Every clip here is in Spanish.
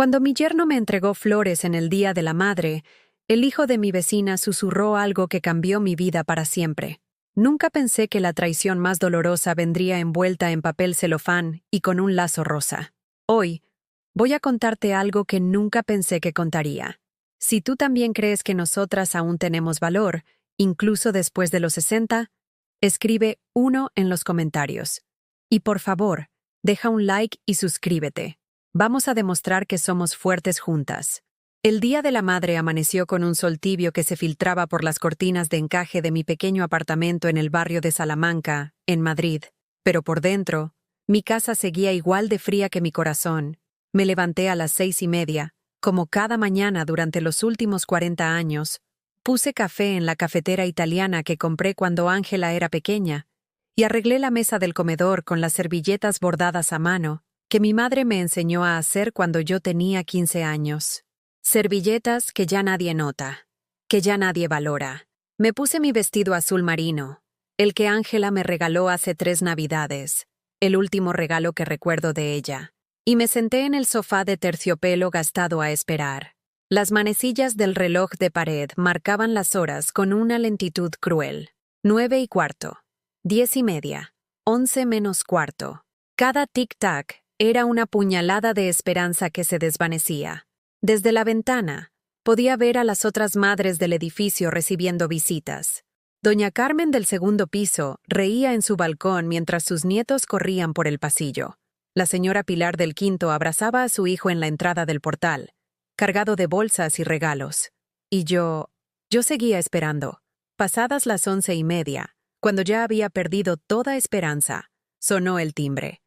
Cuando mi yerno me entregó flores en el Día de la Madre, el hijo de mi vecina susurró algo que cambió mi vida para siempre. Nunca pensé que la traición más dolorosa vendría envuelta en papel celofán y con un lazo rosa. Hoy, voy a contarte algo que nunca pensé que contaría. Si tú también crees que nosotras aún tenemos valor, incluso después de los 60, escribe 1 en los comentarios. Y por favor, deja un like y suscríbete. Vamos a demostrar que somos fuertes juntas. El Día de la Madre amaneció con un sol tibio que se filtraba por las cortinas de encaje de mi pequeño apartamento en el barrio de Salamanca, en Madrid. Pero por dentro, mi casa seguía igual de fría que mi corazón. Me levanté a las 6:30, como cada mañana durante los últimos 40 años. Puse café en la cafetera italiana que compré cuando Ángela era pequeña, y arreglé la mesa del comedor con las servilletas bordadas a mano, que mi madre me enseñó a hacer cuando yo tenía 15 años. Servilletas que ya nadie nota, que ya nadie valora. Me puse mi vestido azul marino, el que Ángela me regaló hace 3 Navidades, el último regalo que recuerdo de ella, y me senté en el sofá de terciopelo gastado a esperar. Las manecillas del reloj de pared marcaban las horas con una lentitud cruel. 9:15, 10:30, 11 menos cuarto. Cada tic-tac era una puñalada de esperanza que se desvanecía. Desde la ventana, podía ver a las otras madres del edificio recibiendo visitas. Doña Carmen del segundo piso reía en su balcón mientras sus nietos corrían por el pasillo. La señora Pilar del quinto abrazaba a su hijo en la entrada del portal, cargado de bolsas y regalos. Y yo seguía esperando. Pasadas las 11:30, cuando ya había perdido toda esperanza, sonó el timbre.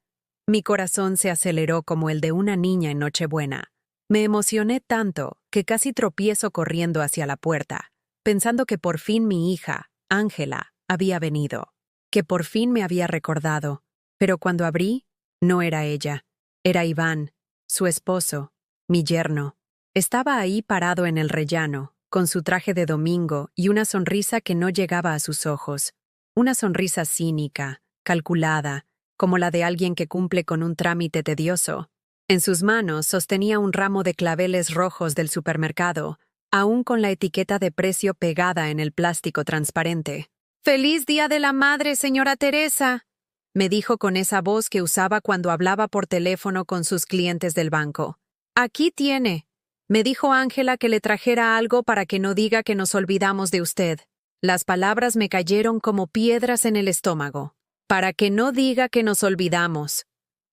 Mi corazón se aceleró como el de una niña en Nochebuena. Me emocioné tanto que casi tropiezo corriendo hacia la puerta, pensando que por fin mi hija, Ángela, había venido, que por fin me había recordado. Pero cuando abrí, no era ella. Era Iván, su esposo, mi yerno. Estaba ahí parado en el rellano, con su traje de domingo y una sonrisa que no llegaba a sus ojos. Una sonrisa cínica, calculada, como la de alguien que cumple con un trámite tedioso. En sus manos sostenía un ramo de claveles rojos del supermercado, aún con la etiqueta de precio pegada en el plástico transparente. «¡Feliz Día de la Madre, señora Teresa!», me dijo con esa voz que usaba cuando hablaba por teléfono con sus clientes del banco. «Aquí tiene. Me dijo Ángela que le trajera algo para que no diga que nos olvidamos de usted». Las palabras me cayeron como piedras en el estómago. «Para que no diga que nos olvidamos».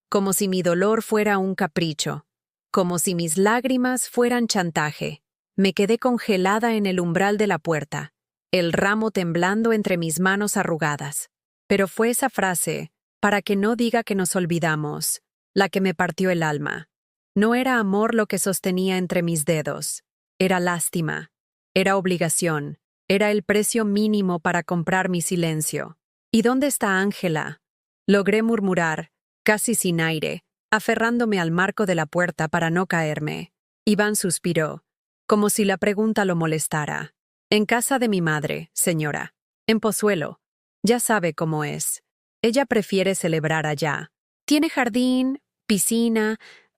Como si mi dolor fuera un capricho, como si mis lágrimas fueran chantaje. Me quedé congelada en el umbral de la puerta, el ramo temblando entre mis manos arrugadas. Pero fue esa frase, para que no diga que nos olvidamos, la que me partió el alma. No era amor lo que sostenía entre mis dedos, era lástima, era obligación, era el precio mínimo para comprar mi silencio. ¿Y dónde está Ángela?, logré murmurar, casi sin aire, aferrándome al marco de la puerta para no caerme. Iván suspiró, como si la pregunta lo molestara. «En casa de mi madre, señora. En Pozuelo. Ya sabe cómo es. Ella prefiere celebrar allá. Tiene jardín, piscina,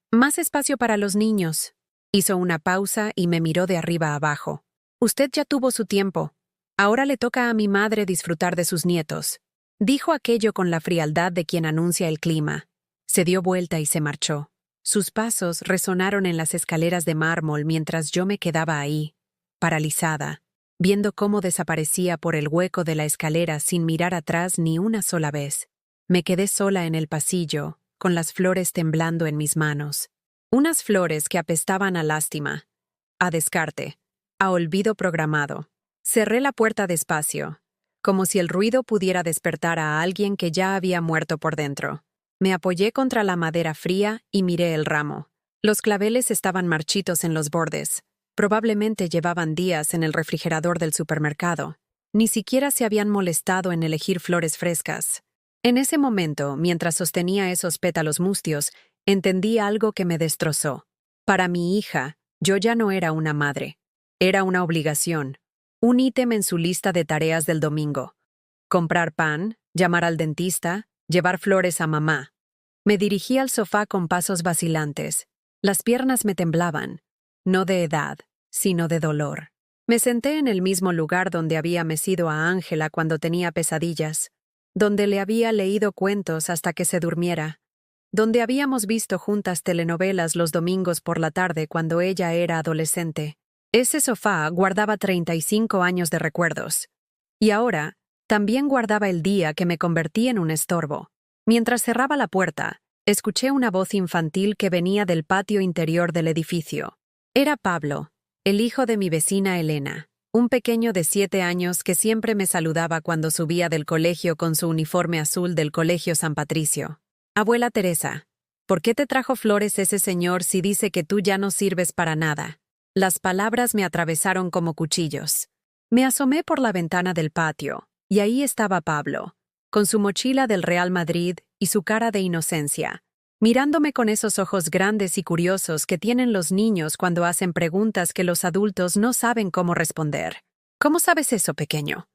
más espacio para los niños». Hizo una pausa y me miró de arriba abajo. «Usted ya tuvo su tiempo. Ahora le toca a mi madre disfrutar de sus nietos». Dijo aquello con la frialdad de quien anuncia el clima. Se dio vuelta y se marchó. Sus pasos resonaron en las escaleras de mármol mientras yo me quedaba ahí, paralizada, viendo cómo desaparecía por el hueco de la escalera sin mirar atrás ni una sola vez. Me quedé sola en el pasillo, con las flores temblando en mis manos. Unas flores que apestaban a lástima, a descarte, a olvido programado. Cerré la puerta despacio, como si el ruido pudiera despertar a alguien que ya había muerto por dentro. Me apoyé contra la madera fría y miré el ramo. Los claveles estaban marchitos en los bordes. Probablemente llevaban días en el refrigerador del supermercado. Ni siquiera se habían molestado en elegir flores frescas. En ese momento, mientras sostenía esos pétalos mustios, entendí algo que me destrozó. Para mi hija, yo ya no era una madre. Era una obligación. Un ítem en su lista de tareas del domingo. Comprar pan, llamar al dentista, llevar flores a mamá. Me dirigí al sofá con pasos vacilantes. Las piernas me temblaban, no de edad, sino de dolor. Me senté en el mismo lugar donde había mecido a Ángela cuando tenía pesadillas, donde le había leído cuentos hasta que se durmiera, donde habíamos visto juntas telenovelas los domingos por la tarde cuando ella era adolescente. Ese sofá guardaba 35 años de recuerdos. Y ahora, también guardaba el día que me convertí en un estorbo. Mientras cerraba la puerta, escuché una voz infantil que venía del patio interior del edificio. Era Pablo, el hijo de mi vecina Elena, un pequeño de 7 años que siempre me saludaba cuando subía del colegio con su uniforme azul del Colegio San Patricio. Abuela Teresa, ¿por qué te trajo flores ese señor si dice que tú ya no sirves para nada? Las palabras me atravesaron como cuchillos. Me asomé por la ventana del patio, y ahí estaba Pablo, con su mochila del Real Madrid y su cara de inocencia, mirándome con esos ojos grandes y curiosos que tienen los niños cuando hacen preguntas que los adultos no saben cómo responder. ¿Cómo sabes eso, pequeño?,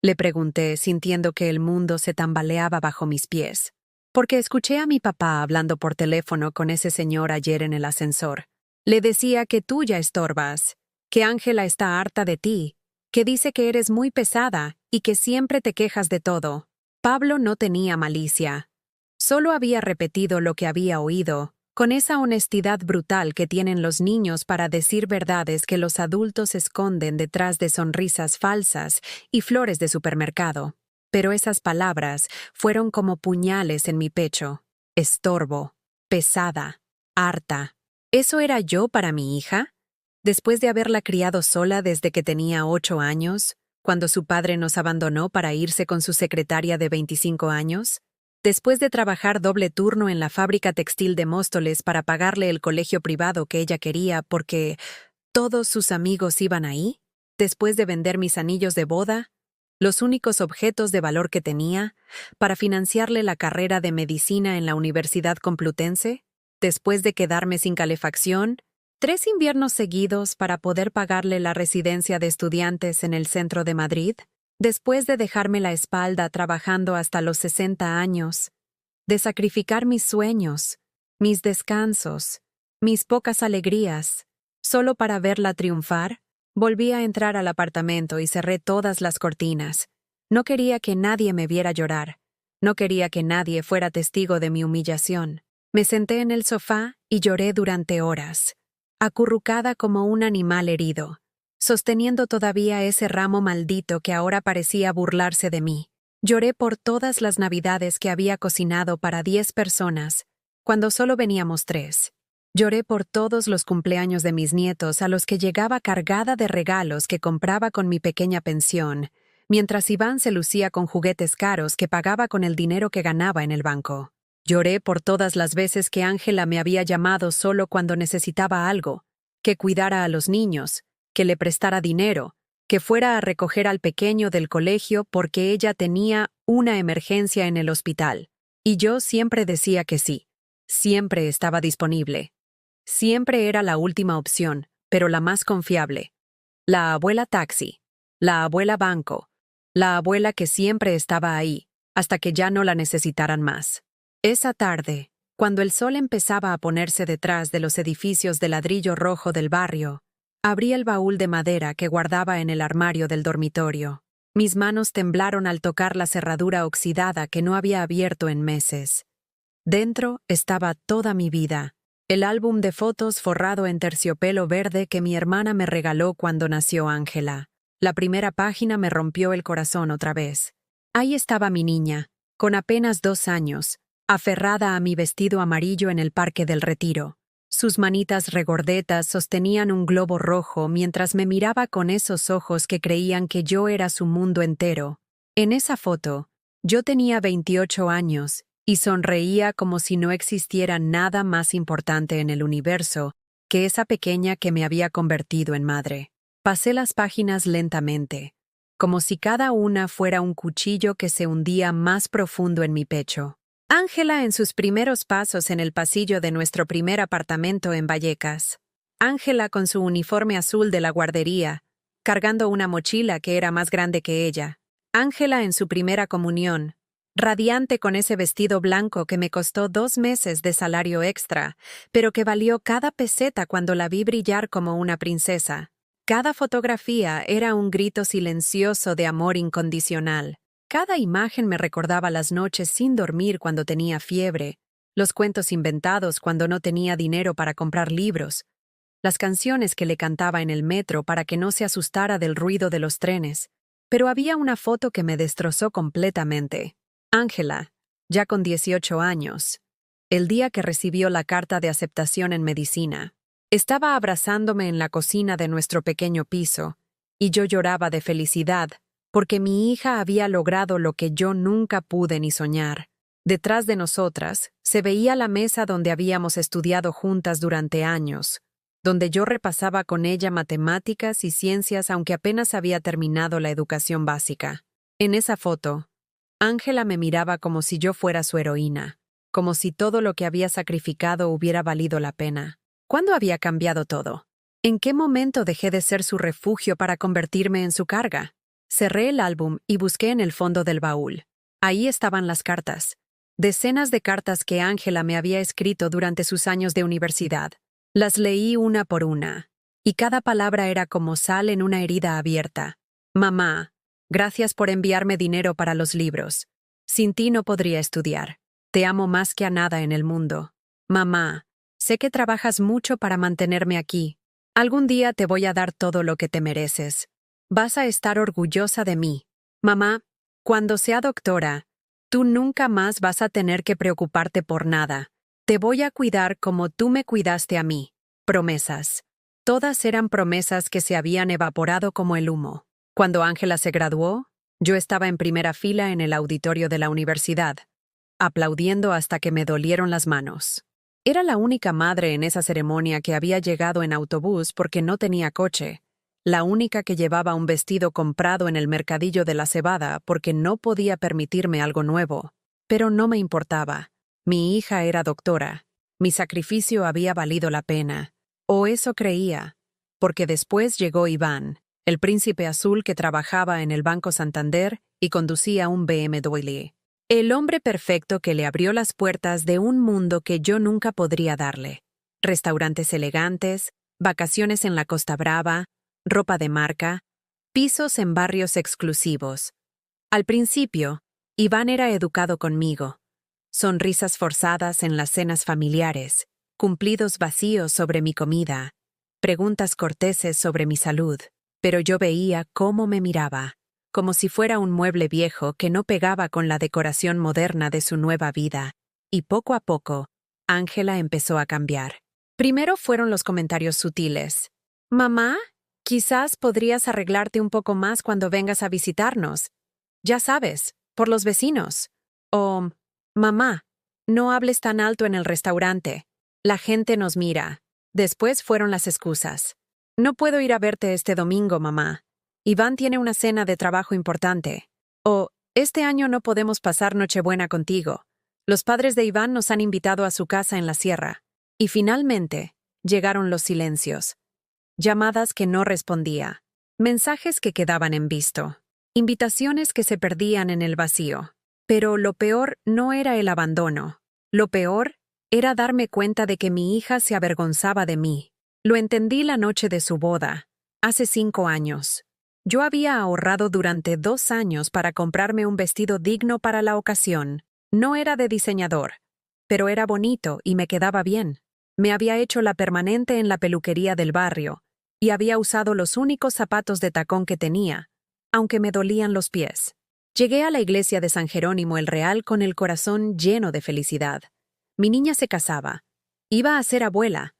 le pregunté, sintiendo que el mundo se tambaleaba bajo mis pies. Porque escuché a mi papá hablando por teléfono con ese señor ayer en el ascensor. Le decía que tú ya estorbas, que Ángela está harta de ti, que dice que eres muy pesada y que siempre te quejas de todo. Pablo no tenía malicia. Solo había repetido lo que había oído, con esa honestidad brutal que tienen los niños para decir verdades que los adultos esconden detrás de sonrisas falsas y flores de supermercado. Pero esas palabras fueron como puñales en mi pecho. Estorbo, pesada, harta. ¿Eso era yo para mi hija? Después de haberla criado sola desde que tenía 8 años, cuando su padre nos abandonó para irse con su secretaria de 25 años, después de trabajar doble turno en la fábrica textil de Móstoles para pagarle el colegio privado que ella quería porque todos sus amigos iban ahí, después de vender mis anillos de boda, los únicos objetos de valor que tenía, para financiarle la carrera de medicina en la Universidad Complutense, después de quedarme sin calefacción, 3 inviernos seguidos para poder pagarle la residencia de estudiantes en el centro de Madrid, después de dejarme la espalda trabajando hasta los 60 años, de sacrificar mis sueños, mis descansos, mis pocas alegrías, solo para verla triunfar. Volví a entrar al apartamento y cerré todas las cortinas. No quería que nadie me viera llorar. No quería que nadie fuera testigo de mi humillación. Me senté en el sofá y lloré durante horas, acurrucada como un animal herido, sosteniendo todavía ese ramo maldito que ahora parecía burlarse de mí. Lloré por todas las navidades que había cocinado para 10 personas, cuando solo veníamos 3. Lloré por todos los cumpleaños de mis nietos a los que llegaba cargada de regalos que compraba con mi pequeña pensión, mientras Iván se lucía con juguetes caros que pagaba con el dinero que ganaba en el banco. Lloré por todas las veces que Ángela me había llamado solo cuando necesitaba algo, que cuidara a los niños, que le prestara dinero, que fuera a recoger al pequeño del colegio porque ella tenía una emergencia en el hospital. Y yo siempre decía que sí, siempre estaba disponible. Siempre era la última opción, pero la más confiable. La abuela taxi, la abuela banco, la abuela que siempre estaba ahí, hasta que ya no la necesitaran más. Esa tarde, cuando el sol empezaba a ponerse detrás de los edificios de ladrillo rojo del barrio, abrí el baúl de madera que guardaba en el armario del dormitorio. Mis manos temblaron al tocar la cerradura oxidada que no había abierto en meses. Dentro estaba toda mi vida. El álbum de fotos forrado en terciopelo verde que mi hermana me regaló cuando nació Ángela. La primera página me rompió el corazón otra vez. Ahí estaba mi niña, con apenas 2 años, aferrada a mi vestido amarillo en el Parque del Retiro. Sus manitas regordetas sostenían un globo rojo mientras me miraba con esos ojos que creían que yo era su mundo entero. En esa foto, yo tenía 28 años, y sonreía como si no existiera nada más importante en el universo que esa pequeña que me había convertido en madre. Pasé las páginas lentamente, como si cada una fuera un cuchillo que se hundía más profundo en mi pecho. Ángela en sus primeros pasos en el pasillo de nuestro primer apartamento en Vallecas. Ángela con su uniforme azul de la guardería, cargando una mochila que era más grande que ella. Ángela en su primera comunión, radiante con ese vestido blanco que me costó 2 meses de salario extra, pero que valió cada peseta cuando la vi brillar como una princesa. Cada fotografía era un grito silencioso de amor incondicional. Cada imagen me recordaba las noches sin dormir cuando tenía fiebre, los cuentos inventados cuando no tenía dinero para comprar libros, las canciones que le cantaba en el metro para que no se asustara del ruido de los trenes. Pero había una foto que me destrozó completamente. Ángela, ya con 18 años, el día que recibió la carta de aceptación en medicina. Estaba abrazándome en la cocina de nuestro pequeño piso, y yo lloraba de felicidad, porque mi hija había logrado lo que yo nunca pude ni soñar. Detrás de nosotras se veía la mesa donde habíamos estudiado juntas durante años, donde yo repasaba con ella matemáticas y ciencias aunque apenas había terminado la educación básica. En esa foto, Ángela me miraba como si yo fuera su heroína, como si todo lo que había sacrificado hubiera valido la pena. ¿Cuándo había cambiado todo? ¿En qué momento dejé de ser su refugio para convertirme en su carga? Cerré el álbum y busqué en el fondo del baúl. Ahí estaban las cartas. Decenas de cartas que Ángela me había escrito durante sus años de universidad. Las leí una por una, y cada palabra era como sal en una herida abierta. Mamá, gracias por enviarme dinero para los libros. Sin ti no podría estudiar. Te amo más que a nada en el mundo. Mamá, sé que trabajas mucho para mantenerme aquí. Algún día te voy a dar todo lo que te mereces. Vas a estar orgullosa de mí. Mamá, cuando sea doctora, tú nunca más vas a tener que preocuparte por nada. Te voy a cuidar como tú me cuidaste a mí. Promesas. Todas eran promesas que se habían evaporado como el humo. Cuando Ángela se graduó, yo estaba en primera fila en el auditorio de la universidad, aplaudiendo hasta que me dolieron las manos. Era la única madre en esa ceremonia que había llegado en autobús porque no tenía coche, la única que llevaba un vestido comprado en el mercadillo de la cebada porque no podía permitirme algo nuevo. Pero no me importaba. Mi hija era doctora. Mi sacrificio había valido la pena. O eso creía. Porque después llegó Iván, el príncipe azul que trabajaba en el Banco Santander y conducía un BMW. El hombre perfecto que le abrió las puertas de un mundo que yo nunca podría darle. Restaurantes elegantes, vacaciones en la Costa Brava, ropa de marca, pisos en barrios exclusivos. Al principio, Iván era educado conmigo. Sonrisas forzadas en las cenas familiares, cumplidos vacíos sobre mi comida, preguntas corteses sobre mi salud, pero yo veía cómo me miraba, como si fuera un mueble viejo que no pegaba con la decoración moderna de su nueva vida, y poco a poco, Ángela empezó a cambiar. Primero fueron los comentarios sutiles. «Mamá, quizás podrías arreglarte un poco más cuando vengas a visitarnos. Ya sabes, por los vecinos». O «Mamá, no hables tan alto en el restaurante. La gente nos mira». Después fueron las excusas. «No puedo ir a verte este domingo, mamá. Iván tiene una cena de trabajo importante». O «Este año no podemos pasar Nochebuena contigo. Los padres de Iván nos han invitado a su casa en la sierra». Y finalmente, llegaron los silencios. Llamadas que no respondía. Mensajes que quedaban en visto. Invitaciones que se perdían en el vacío. Pero lo peor no era el abandono. Lo peor era darme cuenta de que mi hija se avergonzaba de mí. Lo entendí la noche de su boda, hace 5 años. Yo había ahorrado durante 2 años para comprarme un vestido digno para la ocasión. No era de diseñador, pero era bonito y me quedaba bien. Me había hecho la permanente en la peluquería del barrio y había usado los únicos zapatos de tacón que tenía, aunque me dolían los pies. Llegué a la iglesia de San Jerónimo el Real con el corazón lleno de felicidad. Mi niña se casaba. Iba a ser abuela.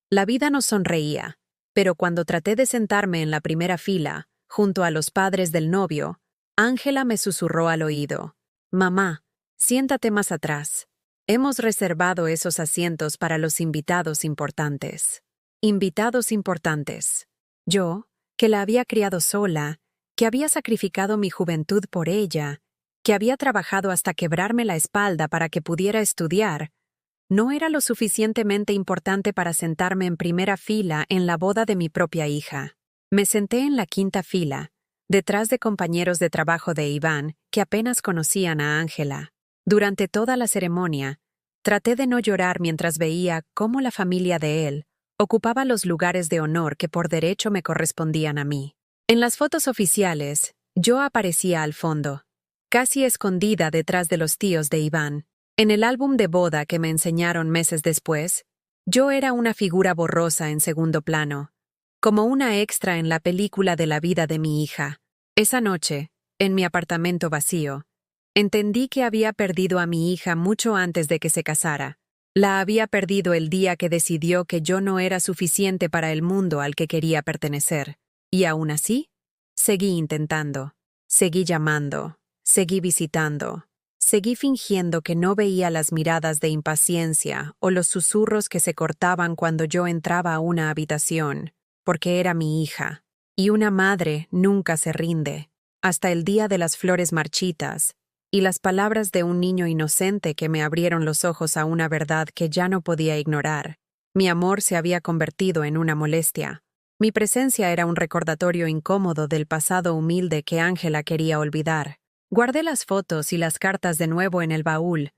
La vida nos sonreía. Pero cuando traté de sentarme en la primera fila, junto a los padres del novio, Ángela me susurró al oído. «Mamá, siéntate más atrás. Hemos reservado esos asientos para los invitados importantes». Invitados importantes. Yo, que la había criado sola, que había sacrificado mi juventud por ella, que había trabajado hasta quebrarme la espalda para que pudiera estudiar, no era lo suficientemente importante para sentarme en primera fila en la boda de mi propia hija. Me senté en la 5ª fila, detrás de compañeros de trabajo de Iván que apenas conocían a Ángela. Durante toda la ceremonia, traté de no llorar mientras veía cómo la familia de él ocupaba los lugares de honor que por derecho me correspondían a mí. En las fotos oficiales, yo aparecía al fondo, casi escondida detrás de los tíos de Iván. En el álbum de boda que me enseñaron meses después, yo era una figura borrosa en segundo plano, como una extra en la película de la vida de mi hija. Esa noche, en mi apartamento vacío, entendí que había perdido a mi hija mucho antes de que se casara. La había perdido el día que decidió que yo no era suficiente para el mundo al que quería pertenecer. Y aún así, seguí intentando, seguí llamando, seguí visitando, seguí fingiendo que no veía las miradas de impaciencia o los susurros que se cortaban cuando yo entraba a una habitación, porque era mi hija. Y una madre nunca se rinde, hasta el día de las flores marchitas, y las palabras de un niño inocente que me abrieron los ojos a una verdad que ya no podía ignorar. Mi amor se había convertido en una molestia. Mi presencia era un recordatorio incómodo del pasado humilde que Ángela quería olvidar. Guardé las fotos y las cartas de nuevo en el baúl.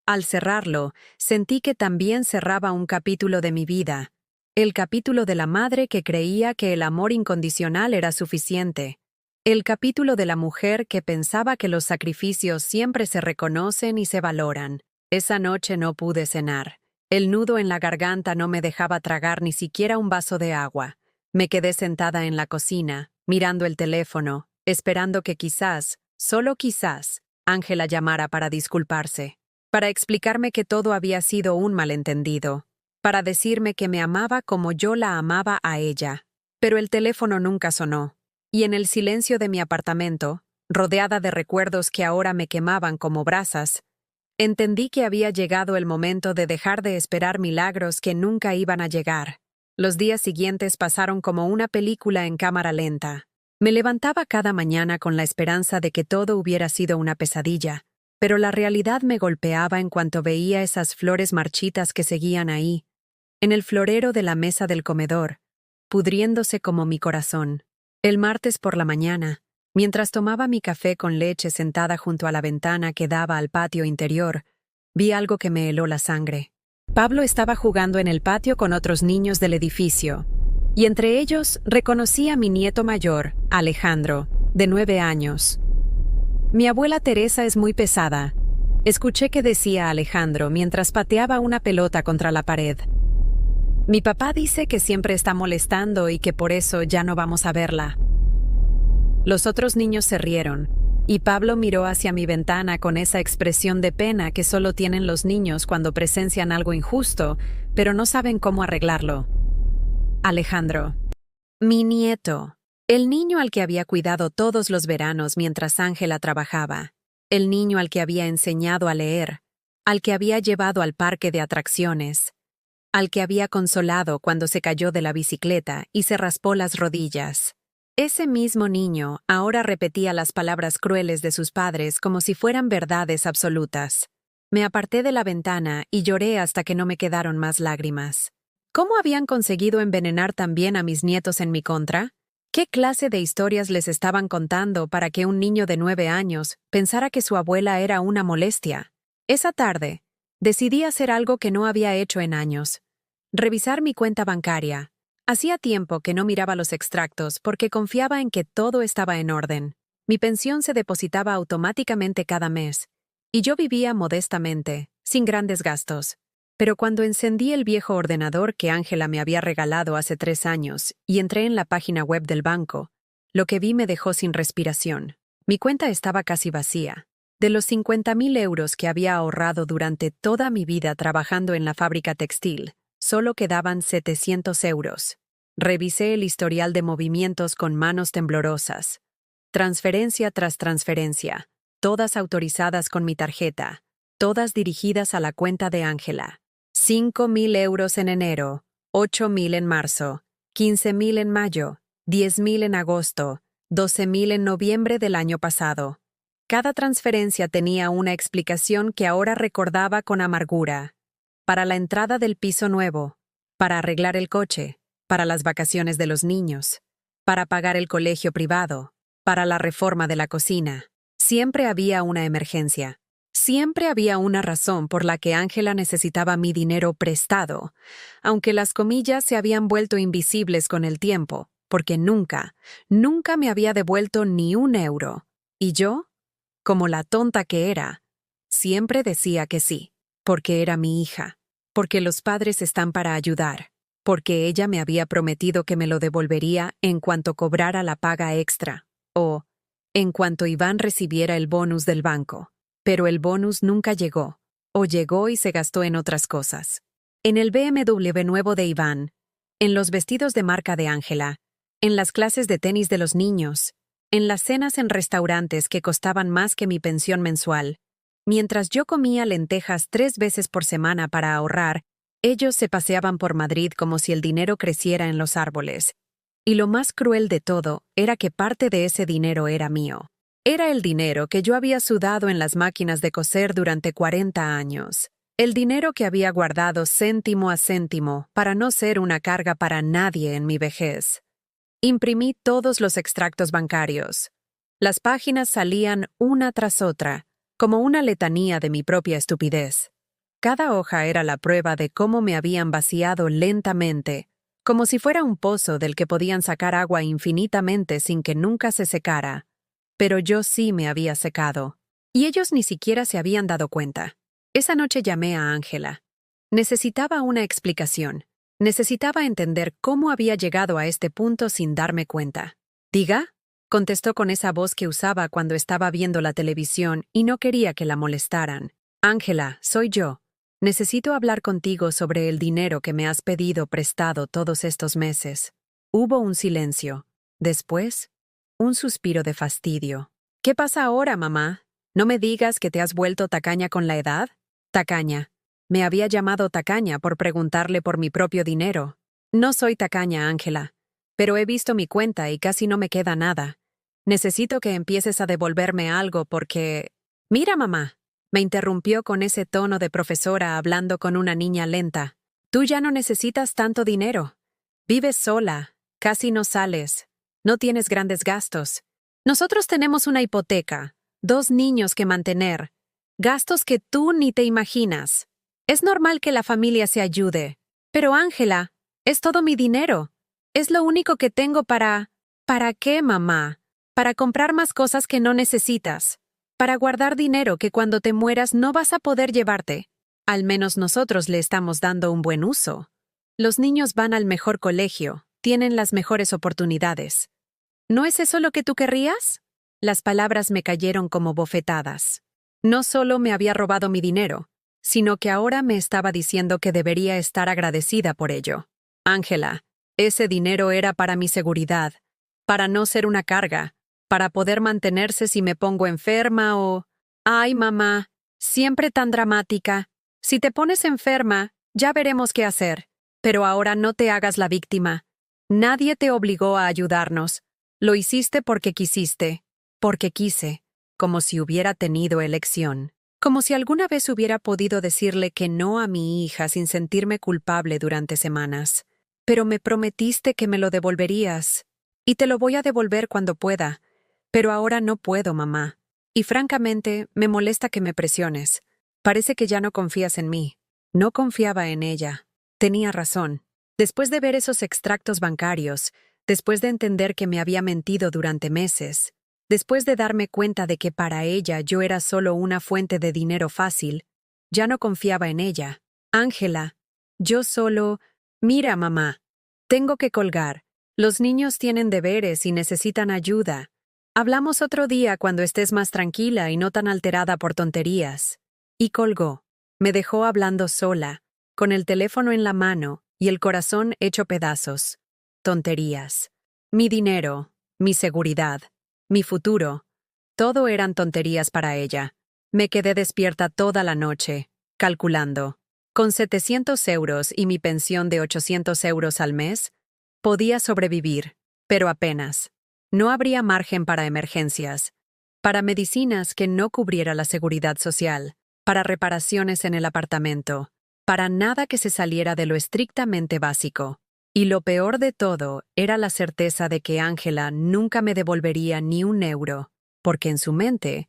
Al cerrarlo, sentí que también cerraba un capítulo de mi vida, el capítulo de la madre que creía que el amor incondicional era suficiente. El capítulo de la mujer que pensaba que los sacrificios siempre se reconocen y se valoran. Esa noche no pude cenar. El nudo en la garganta no me dejaba tragar ni siquiera un vaso de agua. Me quedé sentada en la cocina, mirando el teléfono, esperando que quizás, solo quizás, Ángela llamara para disculparse, para explicarme que todo había sido un malentendido, para decirme que me amaba como yo la amaba a ella. Pero el teléfono nunca sonó. Y en el silencio de mi apartamento, rodeada de recuerdos que ahora me quemaban como brasas, entendí que había llegado el momento de dejar de esperar milagros que nunca iban a llegar. Los días siguientes pasaron como una película en cámara lenta. Me levantaba cada mañana con la esperanza de que todo hubiera sido una pesadilla, pero la realidad me golpeaba en cuanto veía esas flores marchitas que seguían ahí, en el florero de la mesa del comedor, pudriéndose como mi corazón. El martes por la mañana, mientras tomaba mi café con leche sentada junto a la ventana que daba al patio interior, vi algo que me heló la sangre. Pablo estaba jugando en el patio con otros niños del edificio, y entre ellos reconocí a mi nieto mayor, Alejandro, de 9 años. Mi abuela Teresa es muy pesada. Escuché que decía Alejandro mientras pateaba una pelota contra la pared. Mi papá dice que siempre está molestando y que por eso ya no vamos a verla. Los otros niños se rieron, y Pablo miró hacia mi ventana con esa expresión de pena que solo tienen los niños cuando presencian algo injusto, pero no saben cómo arreglarlo. Alejandro. Mi nieto. El niño al que había cuidado todos los veranos mientras Ángela trabajaba. El niño al que había enseñado a leer. Al que había llevado al parque de atracciones. Al que había consolado cuando se cayó de la bicicleta y se raspó las rodillas. Ese mismo niño ahora repetía las palabras crueles de sus padres como si fueran verdades absolutas. Me aparté de la ventana y lloré hasta que no me quedaron más lágrimas. ¿Cómo habían conseguido envenenar también a mis nietos en mi contra? ¿Qué clase de historias les estaban contando para que un niño de 9 años pensara que su abuela era una molestia? Esa tarde, decidí hacer algo que no había hecho en años. Revisar mi cuenta bancaria. Hacía tiempo que no miraba los extractos porque confiaba en que todo estaba en orden. Mi pensión se depositaba automáticamente cada mes, y yo vivía modestamente, sin grandes gastos. Pero cuando encendí el viejo ordenador que Ángela me había regalado hace 3 años y entré en la página web del banco, lo que vi me dejó sin respiración. Mi cuenta estaba casi vacía. De los 50.000 euros que había ahorrado durante toda mi vida trabajando en la fábrica textil, solo quedaban 700 euros. Revisé el historial de movimientos con manos temblorosas. Transferencia tras transferencia, todas autorizadas con mi tarjeta, todas dirigidas a la cuenta de Ángela. 5.000 euros en enero, 8.000 en marzo, 15.000 en mayo, 10.000 en agosto, 12.000 en noviembre del año pasado. Cada transferencia tenía una explicación que ahora recordaba con amargura. Para la entrada del piso nuevo, para arreglar el coche, para las vacaciones de los niños, para pagar el colegio privado, para la reforma de la cocina. Siempre había una emergencia. Siempre había una razón por la que Ángela necesitaba mi dinero prestado, aunque las comillas se habían vuelto invisibles con el tiempo, porque nunca me había devuelto ni un euro. Y yo, como la tonta que era, siempre decía que sí, porque era mi hija, porque los padres están para ayudar, porque ella me había prometido que me lo devolvería en cuanto cobrara la paga extra, o en cuanto Iván recibiera el bonus del banco. Pero el bonus nunca llegó, o llegó y se gastó en otras cosas. En el BMW nuevo de Iván, en los vestidos de marca de Ángela, en las clases de tenis de los niños, en las cenas en restaurantes que costaban más que mi pensión mensual. Mientras yo comía lentejas 3 veces por semana para ahorrar, ellos se paseaban por Madrid como si el dinero creciera en los árboles. Y lo más cruel de todo era que parte de ese dinero era mío. Era el dinero que yo había sudado en las máquinas de coser durante 40 años. El dinero que había guardado céntimo a céntimo para no ser una carga para nadie en mi vejez. Imprimí todos los extractos bancarios. Las páginas salían una tras otra, como una letanía de mi propia estupidez. Cada hoja era la prueba de cómo me habían vaciado lentamente, como si fuera un pozo del que podían sacar agua infinitamente sin que nunca se secara. Pero yo sí me había secado. Y ellos ni siquiera se habían dado cuenta. Esa noche llamé a Ángela. Necesitaba una explicación. Necesitaba entender cómo había llegado a este punto sin darme cuenta. ¿Diga? Contestó con esa voz que usaba cuando estaba viendo la televisión y no quería que la molestaran. Ángela, soy yo. Necesito hablar contigo sobre el dinero que me has pedido prestado todos estos meses. Hubo un silencio. Después, un suspiro de fastidio. ¿Qué pasa ahora, mamá? ¿No me digas que te has vuelto tacaña con la edad? Tacaña. Me había llamado tacaña por preguntarle por mi propio dinero. No soy tacaña, Ángela, pero he visto mi cuenta y casi no me queda nada. Necesito que empieces a devolverme algo porque... Mira, mamá, me interrumpió con ese tono de profesora hablando con una niña lenta. Tú ya no necesitas tanto dinero. Vives sola, casi no sales. No tienes grandes gastos. Nosotros tenemos una hipoteca, 2 niños que mantener, gastos que tú ni te imaginas. Es normal que la familia se ayude. Pero Ángela, es todo mi dinero. Es lo único que tengo para... ¿Para qué, mamá? Para comprar más cosas que no necesitas. Para guardar dinero que cuando te mueras no vas a poder llevarte. Al menos nosotros le estamos dando un buen uso. Los niños van al mejor colegio, tienen las mejores oportunidades. ¿No es eso lo que tú querrías? Las palabras me cayeron como bofetadas. No solo me había robado mi dinero, sino que ahora me estaba diciendo que debería estar agradecida por ello. Ángela, ese dinero era para mi seguridad, para no ser una carga, para poder mantenerse si me pongo enferma o... Ay, mamá, siempre tan dramática. Si te pones enferma, ya veremos qué hacer. Pero ahora no te hagas la víctima. Nadie te obligó a ayudarnos. Lo hiciste porque quisiste, porque quise, como si hubiera tenido elección, como si alguna vez hubiera podido decirle que no a mi hija sin sentirme culpable durante semanas. Pero me prometiste que me lo devolverías, y te lo voy a devolver cuando pueda, pero ahora no puedo, mamá. Y francamente, me molesta que me presiones. Parece que ya no confías en mí. No confiaba en ella. Tenía razón. Después de ver esos extractos bancarios, después de entender que me había mentido durante meses, después de darme cuenta de que para ella yo era solo una fuente de dinero fácil, ya no confiaba en ella. Ángela, yo solo... Mira, mamá, tengo que colgar. Los niños tienen deberes y necesitan ayuda. Hablamos otro día cuando estés más tranquila y no tan alterada por tonterías. Y colgó. Me dejó hablando sola, con el teléfono en la mano y el corazón hecho pedazos. Tonterías. Mi dinero, mi seguridad, mi futuro. Todo eran tonterías para ella. Me quedé despierta toda la noche, calculando. Con 700 euros y mi pensión de 800 euros al mes, podía sobrevivir, pero apenas. No habría margen para emergencias, para medicinas que no cubriera la seguridad social, para reparaciones en el apartamento, para nada que se saliera de lo estrictamente básico. Y lo peor de todo era la certeza de que Ángela nunca me devolvería ni un euro, porque en su mente,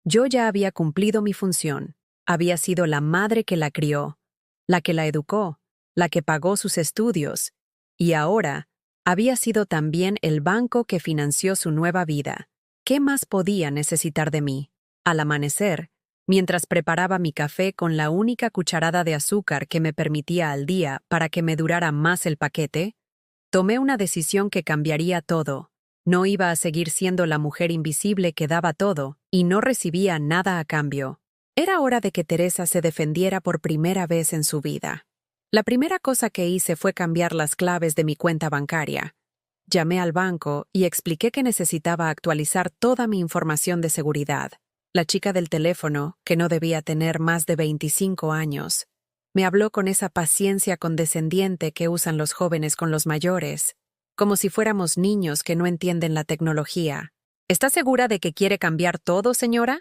yo ya había cumplido mi función. Había sido la madre que la crió, la que la educó, la que pagó sus estudios, y ahora había sido también el banco que financió su nueva vida. ¿Qué más podía necesitar de mí? Al amanecer, mientras preparaba mi café con la única cucharada de azúcar que me permitía al día para que me durara más el paquete, tomé una decisión que cambiaría todo. No iba a seguir siendo la mujer invisible que daba todo y no recibía nada a cambio. Era hora de que Teresa se defendiera por primera vez en su vida. La primera cosa que hice fue cambiar las claves de mi cuenta bancaria. Llamé al banco y expliqué que necesitaba actualizar toda mi información de seguridad. La chica del teléfono, que no debía tener más de 25 años, me habló con esa paciencia condescendiente que usan los jóvenes con los mayores, como si fuéramos niños que no entienden la tecnología. ¿Está segura de que quiere cambiar todo, señora?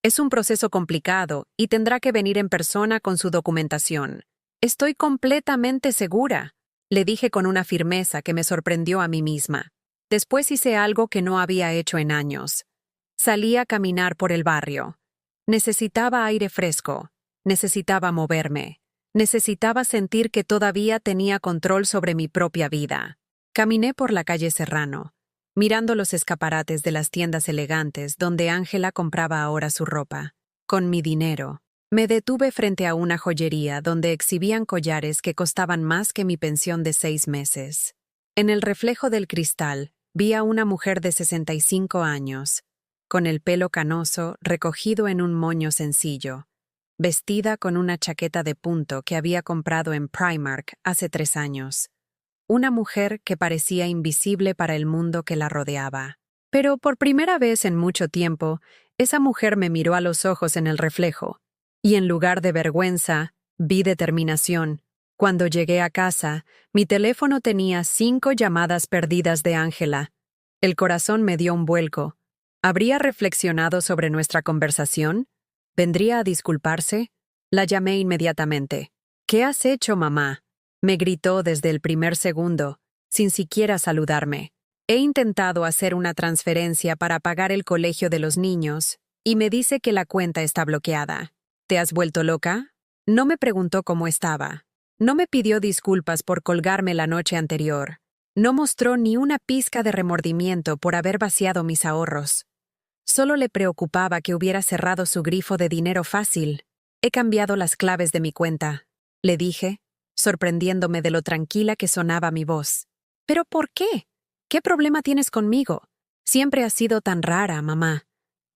Es un proceso complicado y tendrá que venir en persona con su documentación. Estoy completamente segura, le dije con una firmeza que me sorprendió a mí misma. Después hice algo que no había hecho en años. Salí a caminar por el barrio. Necesitaba aire fresco, necesitaba moverme, necesitaba sentir que todavía tenía control sobre mi propia vida. Caminé por la calle Serrano, mirando los escaparates de las tiendas elegantes donde Ángela compraba ahora su ropa. Con mi dinero, me detuve frente a una joyería donde exhibían collares que costaban más que mi pensión de 6 meses. En el reflejo del cristal, vi a una mujer de 65 años, con el pelo canoso recogido en un moño sencillo, vestida con una chaqueta de punto que había comprado en Primark hace 3 años. Una mujer que parecía invisible para el mundo que la rodeaba. Pero por primera vez en mucho tiempo, esa mujer me miró a los ojos en el reflejo, y en lugar de vergüenza, vi determinación. Cuando llegué a casa, mi teléfono tenía 5 llamadas perdidas de Ángela. El corazón me dio un vuelco. ¿Habría reflexionado sobre nuestra conversación? ¿Vendría a disculparse? La llamé inmediatamente. ¿Qué has hecho, mamá?, me gritó desde el primer segundo, sin siquiera saludarme. He intentado hacer una transferencia para pagar el colegio de los niños, y me dice que la cuenta está bloqueada. ¿Te has vuelto loca? No me preguntó cómo estaba. No me pidió disculpas por colgarme la noche anterior. No mostró ni una pizca de remordimiento por haber vaciado mis ahorros. Solo le preocupaba que hubiera cerrado su grifo de dinero fácil. He cambiado las claves de mi cuenta, le dije, sorprendiéndome de lo tranquila que sonaba mi voz. ¿Pero por qué? ¿Qué problema tienes conmigo? Siempre has sido tan rara, mamá.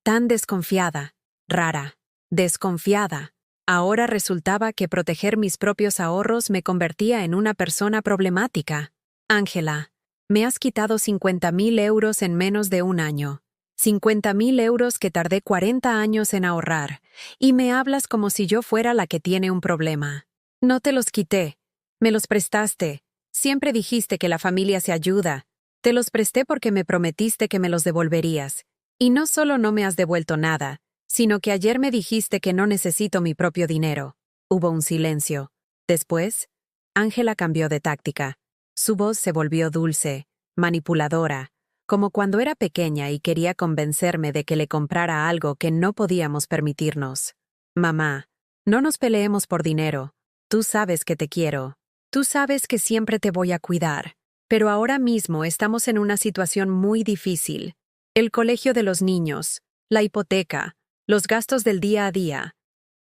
Tan desconfiada. Rara. Desconfiada. Ahora resultaba que proteger mis propios ahorros me convertía en una persona problemática. Ángela, me has quitado 50.000 euros en menos de un año. 50.000 euros que tardé 40 años en ahorrar, y me hablas como si yo fuera la que tiene un problema. No te los quité, me los prestaste. Siempre dijiste que la familia se ayuda. Te los presté porque me prometiste que me los devolverías. Y no solo no me has devuelto nada, sino que ayer me dijiste que no necesito mi propio dinero. Hubo un silencio. Después, Ángela cambió de táctica. Su voz se volvió dulce, manipuladora, como cuando era pequeña y quería convencerme de que le comprara algo que no podíamos permitirnos. Mamá, no nos peleemos por dinero. Tú sabes que te quiero. Tú sabes que siempre te voy a cuidar. Pero ahora mismo estamos en una situación muy difícil. El colegio de los niños, la hipoteca, los gastos del día a día.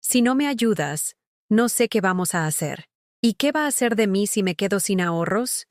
Si no me ayudas, no sé qué vamos a hacer. ¿Y qué va a hacer de mí si me quedo sin ahorros?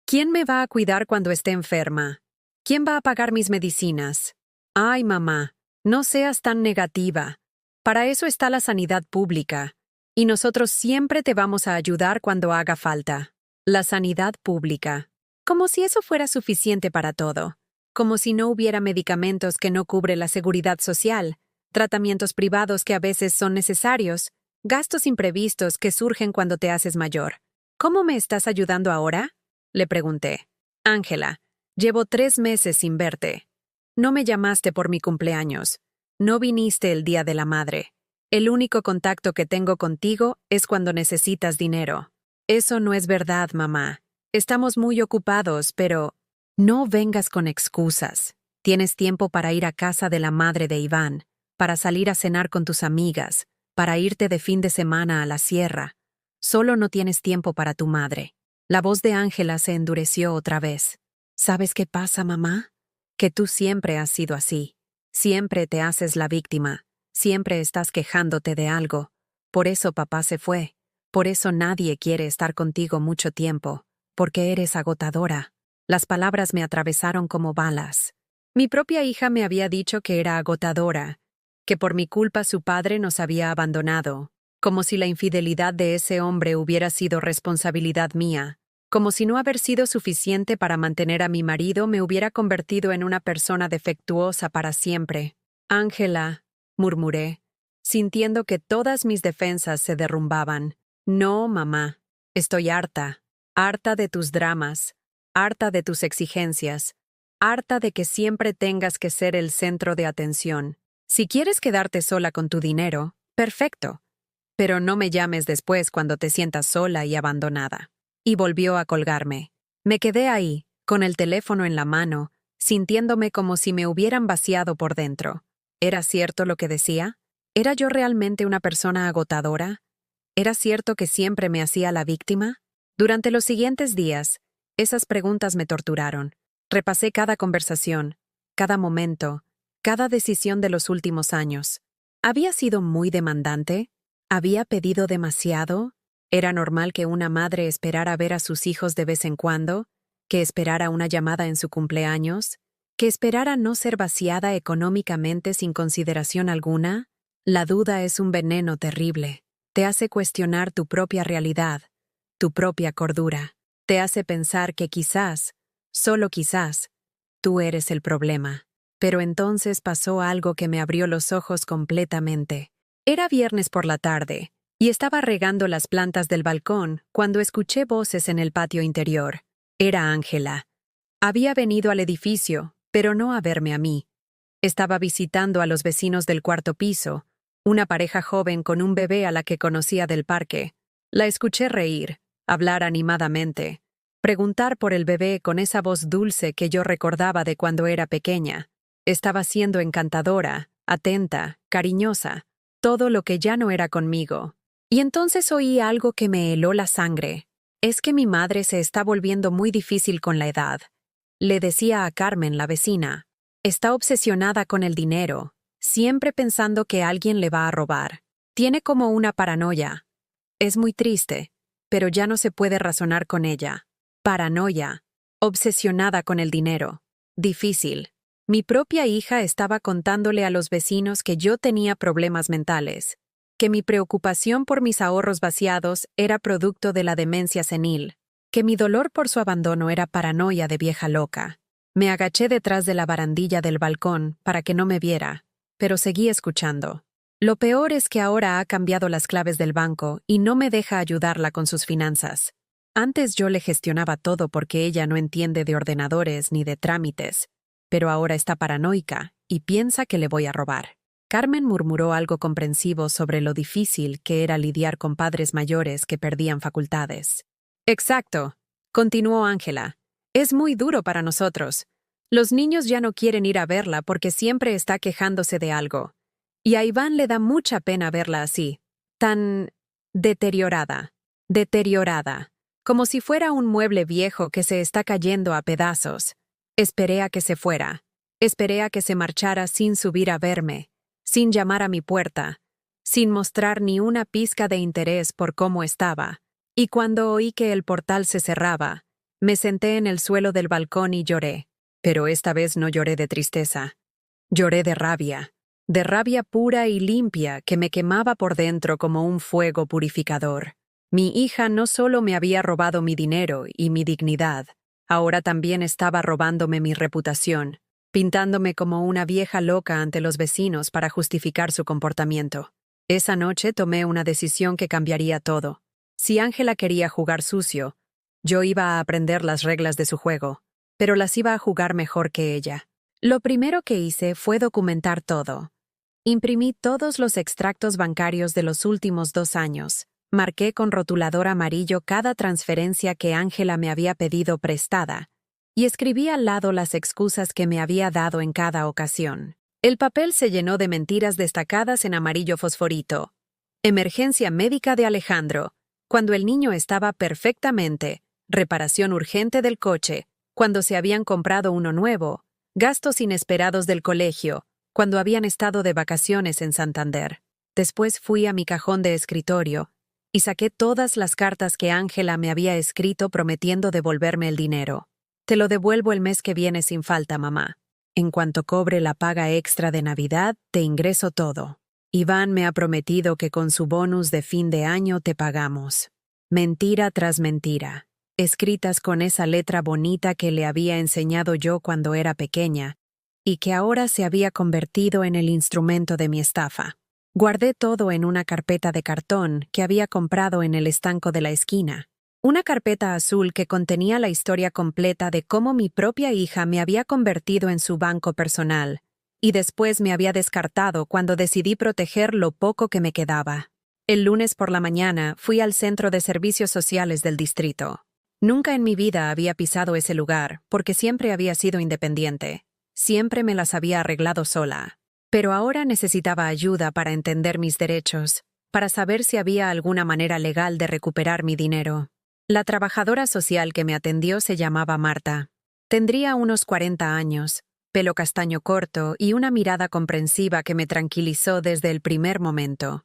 ¿Quién me va a cuidar cuando esté enferma? ¿Quién va a pagar mis medicinas? Ay, mamá, no seas tan negativa. Para eso está la sanidad pública. Y nosotros siempre te vamos a ayudar cuando haga falta. La sanidad pública. Como si eso fuera suficiente para todo. Como si no hubiera medicamentos que no cubre la seguridad social, tratamientos privados que a veces son necesarios, gastos imprevistos que surgen cuando te haces mayor. ¿Cómo me estás ayudando ahora?, le pregunté. Ángela, llevo 3 meses sin verte. No me llamaste por mi cumpleaños. No viniste el Día de la Madre. El único contacto que tengo contigo es cuando necesitas dinero. Eso no es verdad, mamá. Estamos muy ocupados, pero no vengas con excusas. Tienes tiempo para ir a casa de la madre de Iván, para salir a cenar con tus amigas, para irte de fin de semana a la sierra. Solo no tienes tiempo para tu madre. La voz de Ángela se endureció otra vez. ¿Sabes qué pasa, mamá? Que tú siempre has sido así. Siempre te haces la víctima. Siempre estás quejándote de algo. Por eso papá se fue. Por eso nadie quiere estar contigo mucho tiempo. Porque eres agotadora. Las palabras me atravesaron como balas. Mi propia hija me había dicho que era agotadora, que por mi culpa su padre nos había abandonado, como si la infidelidad de ese hombre hubiera sido responsabilidad mía, como si no haber sido suficiente para mantener a mi marido me hubiera convertido en una persona defectuosa para siempre. Ángela, murmuré, sintiendo que todas mis defensas se derrumbaban. No, mamá, estoy harta, harta de tus dramas, harta de tus exigencias, harta de que siempre tengas que ser el centro de atención. Si quieres quedarte sola con tu dinero, perfecto. Pero no me llames después cuando te sientas sola y abandonada. Y volvió a colgarme. Me quedé ahí, con el teléfono en la mano, sintiéndome como si me hubieran vaciado por dentro. ¿Era cierto lo que decía? ¿Era yo realmente una persona agotadora? ¿Era cierto que siempre me hacía la víctima? Durante los siguientes días, esas preguntas me torturaron. Repasé cada conversación, cada momento, cada decisión de los últimos años. ¿Había sido muy demandante? ¿Había pedido demasiado? ¿Era normal que una madre esperara ver a sus hijos de vez en cuando? ¿Que esperara una llamada en su cumpleaños? ¿Que esperara no ser vaciada económicamente sin consideración alguna? La duda es un veneno terrible. Te hace cuestionar tu propia realidad, tu propia cordura. Te hace pensar que quizás, solo quizás, tú eres el problema. Pero entonces pasó algo que me abrió los ojos completamente. Era viernes por la tarde, y estaba regando las plantas del balcón cuando escuché voces en el patio interior. Era Ángela. Había venido al edificio, pero no a verme a mí. Estaba visitando a los vecinos del cuarto piso, una pareja joven con un bebé a la que conocía del parque. La escuché reír, hablar animadamente, preguntar por el bebé con esa voz dulce que yo recordaba de cuando era pequeña. Estaba siendo encantadora, atenta, cariñosa, todo lo que ya no era conmigo. Y entonces oí algo que me heló la sangre. Es que mi madre se está volviendo muy difícil con la edad. Le decía a Carmen, la vecina. Está obsesionada con el dinero, siempre pensando que alguien le va a robar. Tiene como una paranoia. Es muy triste, pero ya no se puede razonar con ella. Paranoia. Obsesionada con el dinero. Difícil. Mi propia hija estaba contándole a los vecinos que yo tenía problemas mentales, que mi preocupación por mis ahorros vaciados era producto de la demencia senil, que mi dolor por su abandono era paranoia de vieja loca. Me agaché detrás de la barandilla del balcón para que no me viera, pero seguí escuchando. Lo peor es que ahora ha cambiado las claves del banco y no me deja ayudarla con sus finanzas. Antes yo le gestionaba todo porque ella no entiende de ordenadores ni de trámites, pero ahora está paranoica y piensa que le voy a robar. Carmen murmuró algo comprensivo sobre lo difícil que era lidiar con padres mayores que perdían facultades. Exacto, continuó Ángela. Es muy duro para nosotros. Los niños ya no quieren ir a verla porque siempre está quejándose de algo. Y a Iván le da mucha pena verla así, tan deteriorada, como si fuera un mueble viejo que se está cayendo a pedazos. Esperé a que se fuera. Esperé a que se marchara sin subir a verme, sin llamar a mi puerta, sin mostrar ni una pizca de interés por cómo estaba. Y cuando oí que el portal se cerraba, me senté en el suelo del balcón y lloré. Pero esta vez no lloré de tristeza. Lloré de rabia pura y limpia que me quemaba por dentro como un fuego purificador. Mi hija no solo me había robado mi dinero y mi dignidad, ahora también estaba robándome mi reputación, pintándome como una vieja loca ante los vecinos para justificar su comportamiento. Esa noche tomé una decisión que cambiaría todo. Si Ángela quería jugar sucio, yo iba a aprender las reglas de su juego, pero las iba a jugar mejor que ella. Lo primero que hice fue documentar todo. Imprimí todos los extractos bancarios de los últimos 2 años, Marqué con rotulador amarillo cada transferencia que Ángela me había pedido prestada, y escribí al lado las excusas que me había dado en cada ocasión. El papel se llenó de mentiras destacadas en amarillo fosforito. Emergencia médica de Alejandro, cuando el niño estaba perfectamente. Reparación urgente del coche, cuando se habían comprado uno nuevo. Gastos inesperados del colegio, cuando habían estado de vacaciones en Santander. Después fui a mi cajón de escritorio y saqué todas las cartas que Ángela me había escrito prometiendo devolverme el dinero. Te lo devuelvo el mes que viene sin falta, mamá. En cuanto cobre la paga extra de Navidad, te ingreso todo. Iván me ha prometido que con su bonus de fin de año te pagamos. Mentira tras mentira, escritas con esa letra bonita que le había enseñado yo cuando era pequeña, y que ahora se había convertido en el instrumento de mi estafa. Guardé todo en una carpeta de cartón que había comprado en el estanco de la esquina. Una carpeta azul que contenía la historia completa de cómo mi propia hija me había convertido en su banco personal, y después me había descartado cuando decidí proteger lo poco que me quedaba. El lunes por la mañana fui al Centro de Servicios Sociales del distrito. Nunca en mi vida había pisado ese lugar, porque siempre había sido independiente. Siempre me las había arreglado sola. Pero ahora necesitaba ayuda para entender mis derechos, para saber si había alguna manera legal de recuperar mi dinero. La trabajadora social que me atendió se llamaba Marta. Tendría unos 40 años, pelo castaño corto y una mirada comprensiva que me tranquilizó desde el primer momento.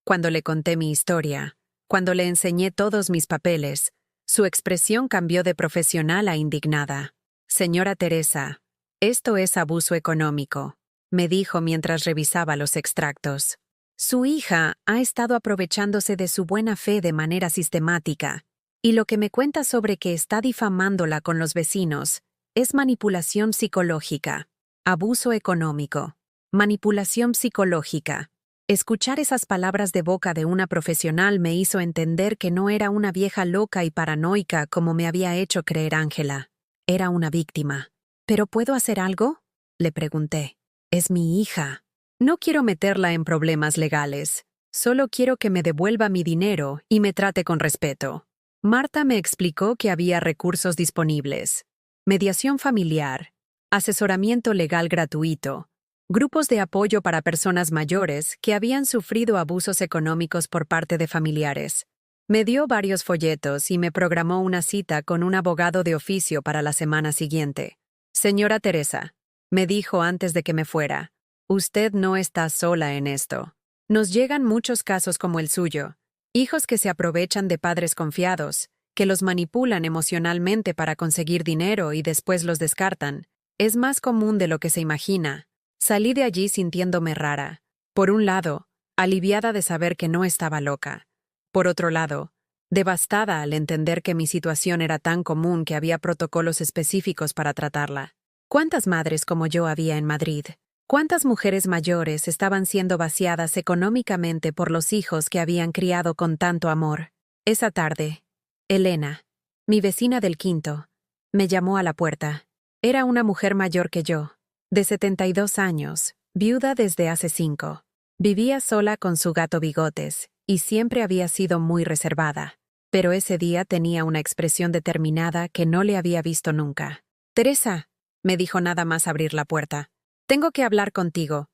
Cuando le conté mi historia, cuando le enseñé todos mis papeles, su expresión cambió de profesional a indignada. Señora Teresa, esto es abuso económico, me dijo mientras revisaba los extractos. Su hija ha estado aprovechándose de su buena fe de manera sistemática, y lo que me cuenta sobre que está difamándola con los vecinos es manipulación psicológica, abuso económico, manipulación psicológica. Escuchar esas palabras de boca de una profesional me hizo entender que no era una vieja loca y paranoica como me había hecho creer Ángela. Era una víctima. ¿Pero puedo hacer algo?, le pregunté. Es mi hija. No quiero meterla en problemas legales. Solo quiero que me devuelva mi dinero y me trate con respeto. Marta me explicó que había recursos disponibles. Mediación familiar, asesoramiento legal gratuito, grupos de apoyo para personas mayores que habían sufrido abusos económicos por parte de familiares. Me dio varios folletos y me programó una cita con un abogado de oficio para la semana siguiente. Señora Teresa, me dijo antes de que me fuera, usted no está sola en esto. Nos llegan muchos casos como el suyo, hijos que se aprovechan de padres confiados, que los manipulan emocionalmente para conseguir dinero y después los descartan. Es más común de lo que se imagina. Salí de allí sintiéndome rara. Por un lado, aliviada de saber que no estaba loca. Por otro lado, devastada al entender que mi situación era tan común que había protocolos específicos para tratarla. ¿Cuántas madres como yo había en Madrid? ¿Cuántas mujeres mayores estaban siendo vaciadas económicamente por los hijos que habían criado con tanto amor? Esa tarde, Elena, mi vecina del quinto, me llamó a la puerta. Era una mujer mayor que yo, de 72 años, viuda desde hace 5. Vivía sola con su gato Bigotes, y siempre había sido muy reservada. Pero ese día tenía una expresión determinada que no le había visto nunca. Teresa, me dijo nada más abrir la puerta. Tengo que hablar contigo.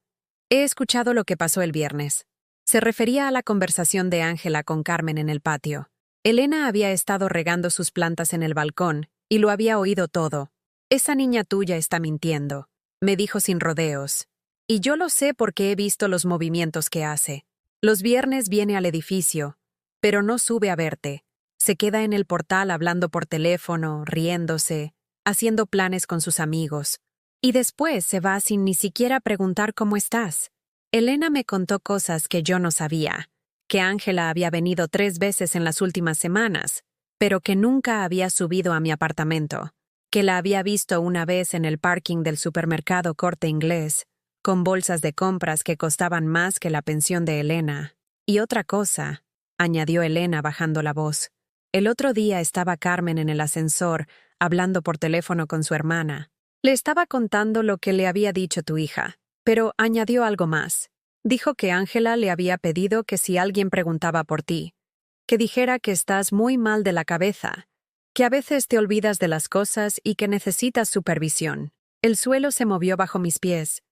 He escuchado lo que pasó el viernes. Se refería a la conversación de Ángela con Carmen en el patio. Elena había estado regando sus plantas en el balcón, y lo había oído todo. Esa niña tuya está mintiendo, me dijo sin rodeos. Y yo lo sé porque he visto los movimientos que hace. Los viernes viene al edificio, pero no sube a verte. Se queda en el portal hablando por teléfono, riéndose, haciendo planes con sus amigos. Y después se va sin ni siquiera preguntar cómo estás. Elena me contó cosas que yo no sabía, que Ángela había venido 3 veces en las últimas semanas, pero que nunca había subido a mi apartamento, que la había visto una vez en el parking del supermercado Corte Inglés, con bolsas de compras que costaban más que la pensión de Elena. Y otra cosa, añadió Elena bajando la voz. El otro día estaba Carmen en el ascensor, hablando por teléfono con su hermana. Le estaba contando lo que le había dicho tu hija, pero añadió algo más. Dijo que Ángela le había pedido que si alguien preguntaba por ti, que dijera que estás muy mal de la cabeza, que a veces te olvidas de las cosas y que necesitas supervisión. El suelo se movió bajo mis pies.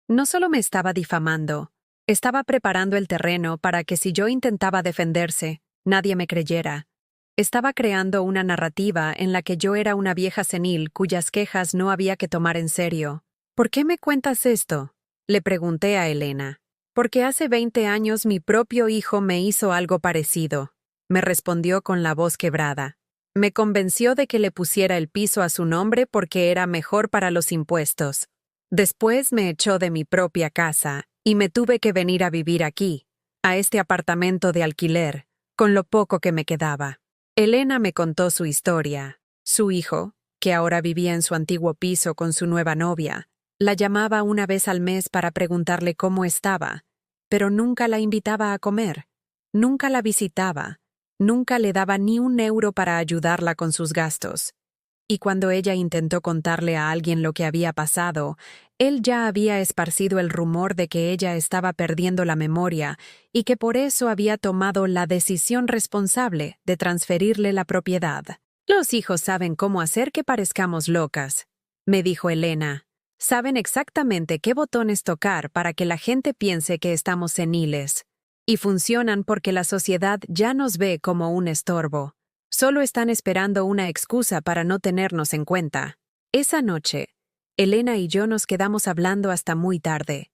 No solo me estaba difamando, estaba preparando el terreno para que si yo intentaba defenderse, nadie me creyera. Estaba creando una narrativa en la que yo era una vieja senil cuyas quejas no había que tomar en serio. ¿Por qué me cuentas esto?, le pregunté a Elena. Porque hace 20 años mi propio hijo me hizo algo parecido, me respondió con la voz quebrada. Me convenció de que le pusiera el piso a su nombre porque era mejor para los impuestos. Después me echó de mi propia casa y me tuve que venir a vivir aquí, a este apartamento de alquiler, con lo poco que me quedaba. Elena me contó su historia. Su hijo, que ahora vivía en su antiguo piso con su nueva novia, la llamaba una vez al mes para preguntarle cómo estaba, pero nunca la invitaba a comer, nunca la visitaba, nunca le daba ni un euro para ayudarla con sus gastos. Y cuando ella intentó contarle a alguien lo que había pasado, él ya había esparcido el rumor de que ella estaba perdiendo la memoria y que por eso había tomado la decisión responsable de transferirle la propiedad. Los hijos saben cómo hacer que parezcamos locas, me dijo Elena. Saben exactamente qué botones tocar para que la gente piense que estamos seniles. Y funcionan porque la sociedad ya nos ve como un estorbo. Solo están esperando una excusa para no tenernos en cuenta. Esa noche, Elena y yo nos quedamos hablando hasta muy tarde.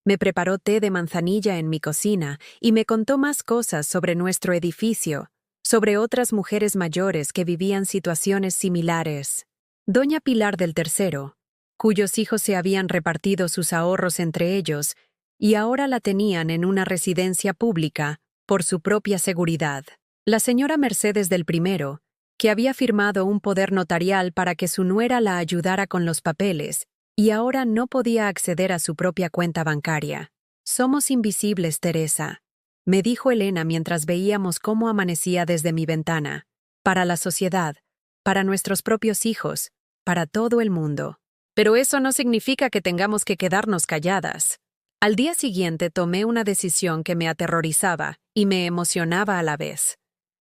Me preparó té de manzanilla en mi cocina y me contó más cosas sobre nuestro edificio, sobre otras mujeres mayores que vivían situaciones similares. Doña Pilar del Tercero, cuyos hijos se habían repartido sus ahorros entre ellos y ahora la tenían en una residencia pública por su propia seguridad. La señora Mercedes del Primero, que había firmado un poder notarial para que su nuera la ayudara con los papeles, y ahora no podía acceder a su propia cuenta bancaria. Somos invisibles, Teresa, me dijo Elena mientras veíamos cómo amanecía desde mi ventana. Para la sociedad, para nuestros propios hijos, para todo el mundo. Pero eso no significa que tengamos que quedarnos calladas. Al día siguiente tomé una decisión que me aterrorizaba y me emocionaba a la vez.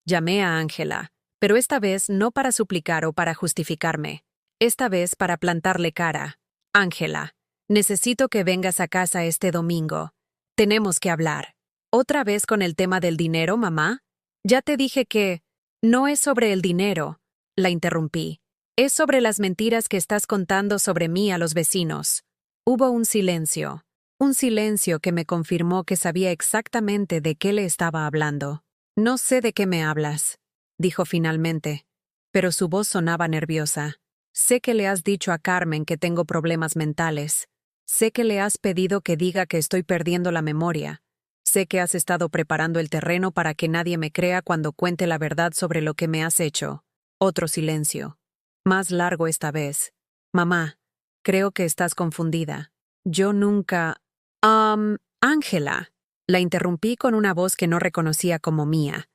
Llamé a Ángela, pero esta vez no para suplicar o para justificarme. Esta vez para plantarle cara. Ángela, necesito que vengas a casa este domingo. Tenemos que hablar. ¿Otra vez con el tema del dinero, mamá? Ya te dije que... No es sobre el dinero, la interrumpí. Es sobre las mentiras que estás contando sobre mí a los vecinos. Hubo un silencio que me confirmó que sabía exactamente de qué le estaba hablando. No sé de qué me hablas, dijo finalmente, pero su voz sonaba nerviosa. Sé que le has dicho a Carmen que tengo problemas mentales. Sé que le has pedido que diga que estoy perdiendo la memoria. Sé que has estado preparando el terreno para que nadie me crea cuando cuente la verdad sobre lo que me has hecho. Otro silencio. Más largo esta vez. Mamá, creo que estás confundida. Yo nunca... Ángela. La interrumpí con una voz que no reconocía como mía.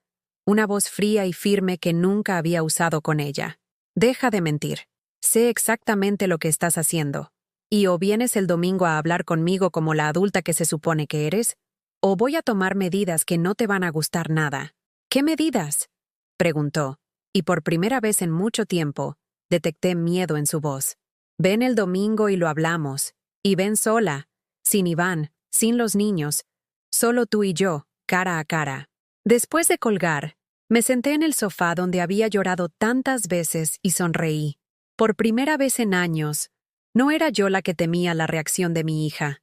Una voz fría y firme que nunca había usado con ella. Deja de mentir. Sé exactamente lo que estás haciendo. Y o vienes el domingo a hablar conmigo como la adulta que se supone que eres, o voy a tomar medidas que no te van a gustar nada. ¿Qué medidas?, preguntó, y por primera vez en mucho tiempo, detecté miedo en su voz. Ven el domingo y lo hablamos. Y ven sola, sin Iván, sin los niños, solo tú y yo, cara a cara. Después de colgar, me senté en el sofá donde había llorado tantas veces y sonreí. Por primera vez en años, no era yo la que temía la reacción de mi hija.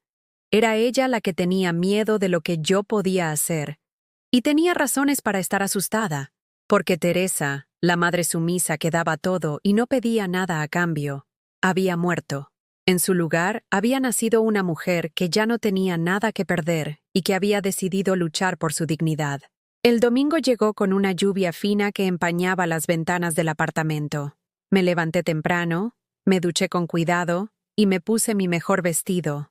Era ella la que tenía miedo de lo que yo podía hacer. Y tenía razones para estar asustada, porque Teresa, la madre sumisa que daba todo y no pedía nada a cambio, había muerto. En su lugar había nacido una mujer que ya no tenía nada que perder y que había decidido luchar por su dignidad. El domingo llegó con una lluvia fina que empañaba las ventanas del apartamento. Me levanté temprano, me duché con cuidado y me puse mi mejor vestido,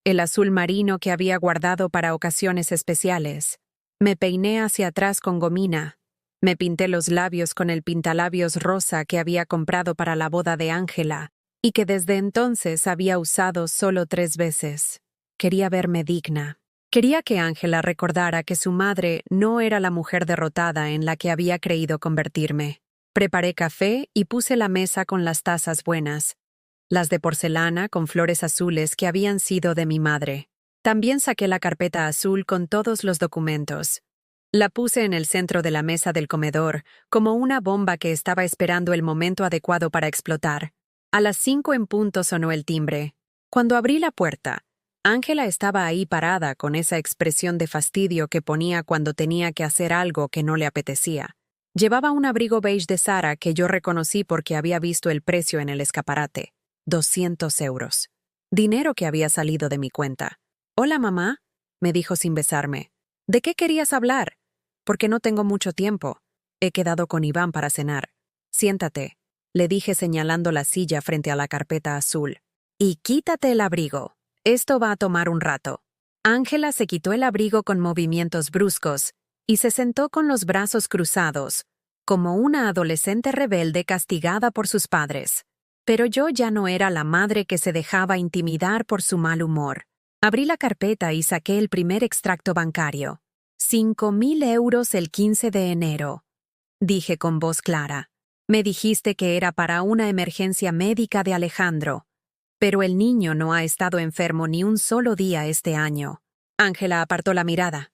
el azul marino que había guardado para ocasiones especiales. Me peiné hacia atrás con gomina. Me pinté los labios con el pintalabios rosa que había comprado para la boda de Ángela y que desde entonces había usado solo 3 veces. Quería verme digna. Quería que Ángela recordara que su madre no era la mujer derrotada en la que había creído convertirme. Preparé café y puse la mesa con las tazas buenas, las de porcelana con flores azules que habían sido de mi madre. También saqué la carpeta azul con todos los documentos. La puse en el centro de la mesa del comedor, como una bomba que estaba esperando el momento adecuado para explotar. A las 5 en punto sonó el timbre. Cuando abrí la puerta, Ángela estaba ahí parada con esa expresión de fastidio que ponía cuando tenía que hacer algo que no le apetecía. Llevaba un abrigo beige de Zara que yo reconocí porque había visto el precio en el escaparate. 200 euros. Dinero que había salido de mi cuenta. «Hola, mamá», me dijo sin besarme. «¿De qué querías hablar?» «Porque no tengo mucho tiempo. He quedado con Iván para cenar. Siéntate», le dije señalando la silla frente a la carpeta azul. «Y quítate el abrigo. Esto va a tomar un rato». Ángela se quitó el abrigo con movimientos bruscos y se sentó con los brazos cruzados, como una adolescente rebelde castigada por sus padres. Pero yo ya no era la madre que se dejaba intimidar por su mal humor. Abrí la carpeta y saqué el primer extracto bancario. 5.000 euros el 15 de enero. Dije con voz clara. Me dijiste que era para una emergencia médica de Alejandro. Pero el niño no ha estado enfermo ni un solo día este año. Ángela apartó la mirada.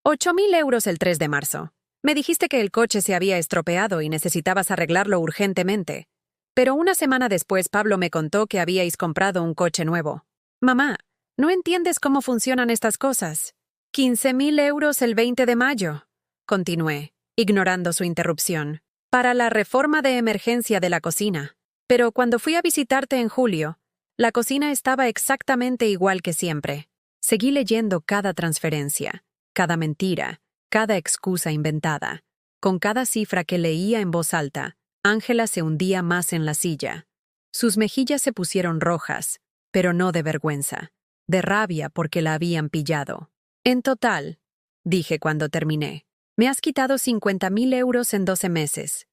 8.000 euros el 3 de marzo. Me dijiste que el coche se había estropeado y necesitabas arreglarlo urgentemente. Pero una semana después Pablo me contó que habíais comprado un coche nuevo. Mamá, ¿no entiendes cómo funcionan estas cosas? 15.000 euros el 20 de mayo. Continué, ignorando su interrupción. Para la reforma de emergencia de la cocina. Pero cuando fui a visitarte en julio, la cocina estaba exactamente igual que siempre. Seguí leyendo cada transferencia, cada mentira, cada excusa inventada. Con cada cifra que leía en voz alta, Ángela se hundía más en la silla. Sus mejillas se pusieron rojas, pero no de vergüenza, de rabia porque la habían pillado. En total, dije cuando terminé, me has quitado 50.000 euros en 12 meses.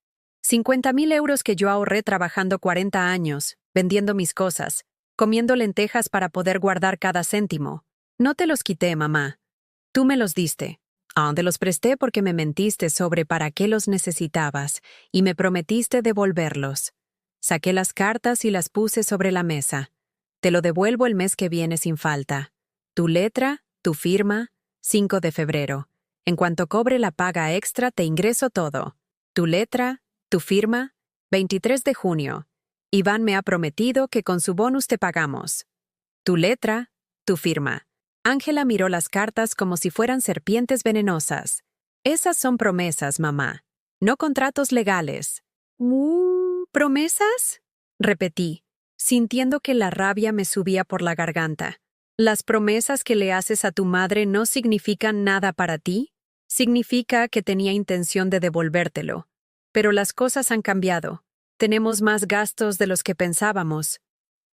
50.000 euros que yo ahorré trabajando 40 años, vendiendo mis cosas, comiendo lentejas para poder guardar cada céntimo. No te los quité, mamá. Tú me los diste. Te los presté porque me mentiste sobre para qué los necesitabas y me prometiste devolverlos. Saqué las cartas y las puse sobre la mesa. Te lo devuelvo el mes que viene sin falta. Tu letra, tu firma, 5 de febrero. En cuanto cobre la paga extra te ingreso todo. Tu letra, tu firma, 23 de junio. Iván me ha prometido que con su bonus te pagamos. Tu letra, tu firma. Ángela miró las cartas como si fueran serpientes venenosas. Esas son promesas, mamá, no contratos legales. ¿Promesas? Repetí, sintiendo que la rabia me subía por la garganta. ¿Las promesas que le haces a tu madre no significan nada para ti? Significa que tenía intención de devolvértelo. Pero las cosas han cambiado. Tenemos más gastos de los que pensábamos.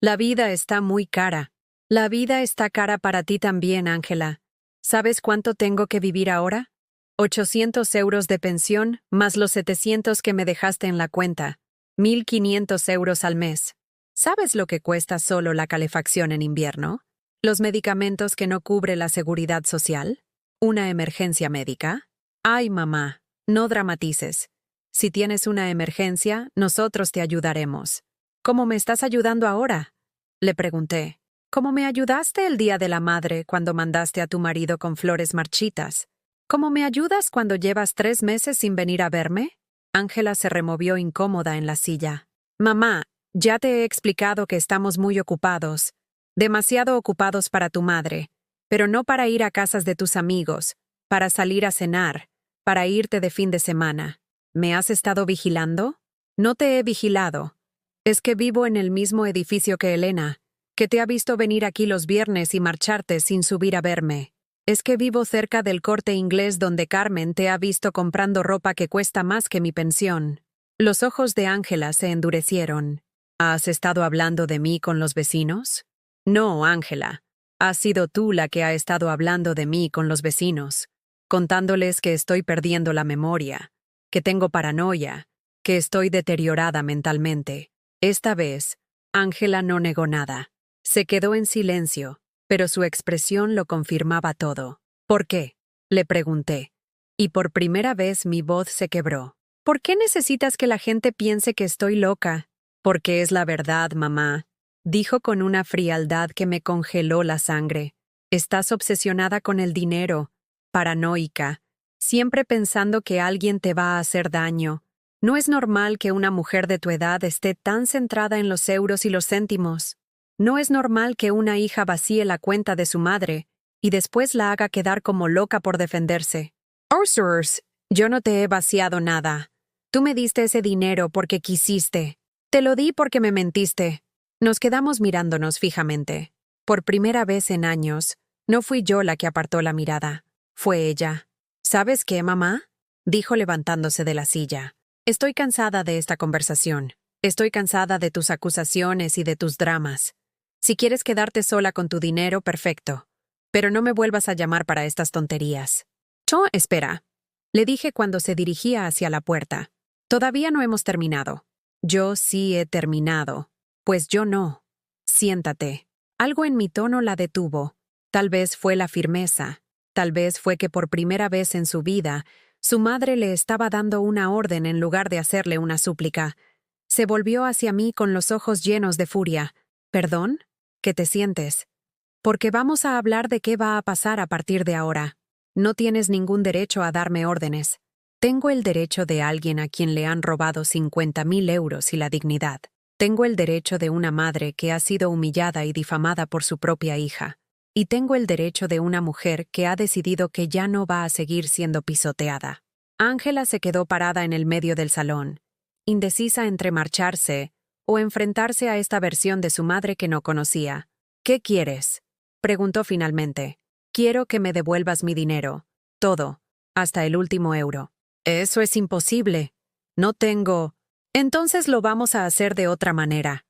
La vida está muy cara. La vida está cara para ti también, Ángela. ¿Sabes cuánto tengo que vivir ahora? 800 euros de pensión, más los 700 que me dejaste en la cuenta. 1.500 euros al mes. ¿Sabes lo que cuesta solo la calefacción en invierno? ¿Los medicamentos que no cubre la seguridad social? ¿Una emergencia médica? Ay, mamá, no dramatices. Si tienes una emergencia, nosotros te ayudaremos. ¿Cómo me estás ayudando ahora? Le pregunté. ¿Cómo me ayudaste el Día de la Madre cuando mandaste a tu marido con flores marchitas? ¿Cómo me ayudas cuando llevas 3 meses sin venir a verme? Ángela se removió incómoda en la silla. Mamá, ya te he explicado que estamos muy ocupados. Demasiado ocupados para tu madre. Pero no para ir a casas de tus amigos, para salir a cenar, para irte de fin de semana. ¿Me has estado vigilando? No te he vigilado. Es que vivo en el mismo edificio que Elena, que te ha visto venir aquí los viernes y marcharte sin subir a verme. Es que vivo cerca del Corte Inglés donde Carmen te ha visto comprando ropa que cuesta más que mi pensión. Los ojos de Ángela se endurecieron. ¿Has estado hablando de mí con los vecinos? No, Ángela. Has sido tú la que ha estado hablando de mí con los vecinos, contándoles que estoy perdiendo la memoria, que tengo paranoia, que estoy deteriorada mentalmente. Esta vez, Ángela no negó nada. Se quedó en silencio, pero su expresión lo confirmaba todo. ¿Por qué?, le pregunté. Y por primera vez mi voz se quebró. ¿Por qué necesitas que la gente piense que estoy loca? Porque es la verdad, mamá, dijo con una frialdad que me congeló la sangre. Estás obsesionada con el dinero, paranoica, siempre pensando que alguien te va a hacer daño. No es normal que una mujer de tu edad esté tan centrada en los euros y los céntimos. No es normal que una hija vacíe la cuenta de su madre y después la haga quedar como loca por defenderse. Ursurs, yo no te he vaciado nada. Tú me diste ese dinero porque quisiste. Te lo di porque me mentiste. Nos quedamos mirándonos fijamente. Por primera vez en años, no fui yo la que apartó la mirada. Fue ella. ¿Sabes qué, mamá?, dijo levantándose de la silla. Estoy cansada de esta conversación. Estoy cansada de tus acusaciones y de tus dramas. Si quieres quedarte sola con tu dinero, perfecto. Pero no me vuelvas a llamar para estas tonterías. Espera, le dije cuando se dirigía hacia la puerta. Todavía no hemos terminado. Yo sí he terminado. Pues yo no. Siéntate. Algo en mi tono la detuvo. Tal vez fue la firmeza. Tal vez fue que por primera vez en su vida, su madre le estaba dando una orden en lugar de hacerle una súplica. Se volvió hacia mí con los ojos llenos de furia. ¿Perdón? ¿Qué te sientes? Porque vamos a hablar de qué va a pasar a partir de ahora. No tienes ningún derecho a darme órdenes. Tengo el derecho de alguien a quien le han robado 50.000 euros y la dignidad. Tengo el derecho de una madre que ha sido humillada y difamada por su propia hija. Y tengo el derecho de una mujer que ha decidido que ya no va a seguir siendo pisoteada. Ángela se quedó parada en el medio del salón, indecisa entre marcharse o enfrentarse a esta versión de su madre que no conocía. ¿Qué quieres?, preguntó finalmente. Quiero que me devuelvas mi dinero. Todo, hasta el último euro. Eso es imposible. No tengo. Entonces lo vamos a hacer de otra manera.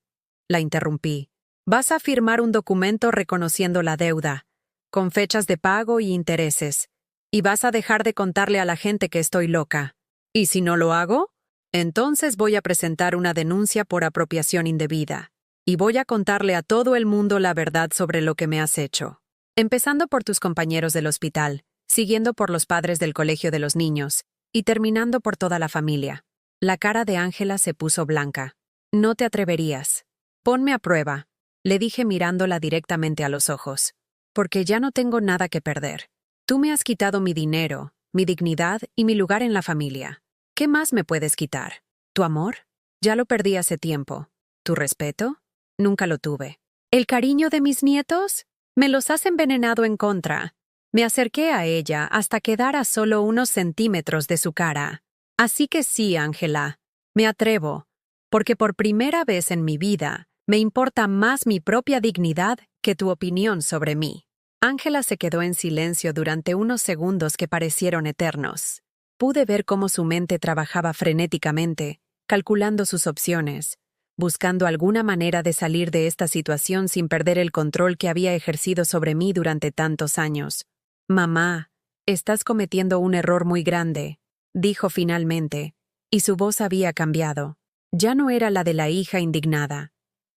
La interrumpí. Vas a firmar un documento reconociendo la deuda, con fechas de pago y intereses, y vas a dejar de contarle a la gente que estoy loca. ¿Y si no lo hago? Entonces voy a presentar una denuncia por apropiación indebida, y voy a contarle a todo el mundo la verdad sobre lo que me has hecho. Empezando por tus compañeros del hospital, siguiendo por los padres del colegio de los niños, y terminando por toda la familia. La cara de Ángela se puso blanca. No te atreverías. Ponme a prueba, le dije mirándola directamente a los ojos. Porque ya no tengo nada que perder. Tú me has quitado mi dinero, mi dignidad y mi lugar en la familia. ¿Qué más me puedes quitar? ¿Tu amor? Ya lo perdí hace tiempo. ¿Tu respeto? Nunca lo tuve. ¿El cariño de mis nietos? Me los has envenenado en contra. Me acerqué a ella hasta quedar a solo unos centímetros de su cara. Así que sí, Ángela, me atrevo, porque por primera vez en mi vida me importa más mi propia dignidad que tu opinión sobre mí. Ángela se quedó en silencio durante unos segundos que parecieron eternos. Pude ver cómo su mente trabajaba frenéticamente, calculando sus opciones, buscando alguna manera de salir de esta situación sin perder el control que había ejercido sobre mí durante tantos años. Mamá, estás cometiendo un error muy grande, dijo finalmente, y su voz había cambiado. Ya no era la de la hija indignada.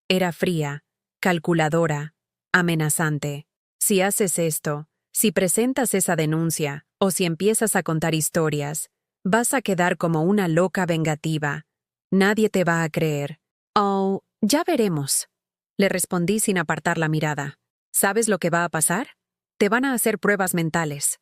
Era fría, calculadora, amenazante. Si haces esto, si presentas esa denuncia, o si empiezas a contar historias, vas a quedar como una loca vengativa. Nadie te va a creer. Oh, ya veremos, le respondí sin apartar la mirada. ¿Sabes lo que va a pasar? Te van a hacer pruebas mentales.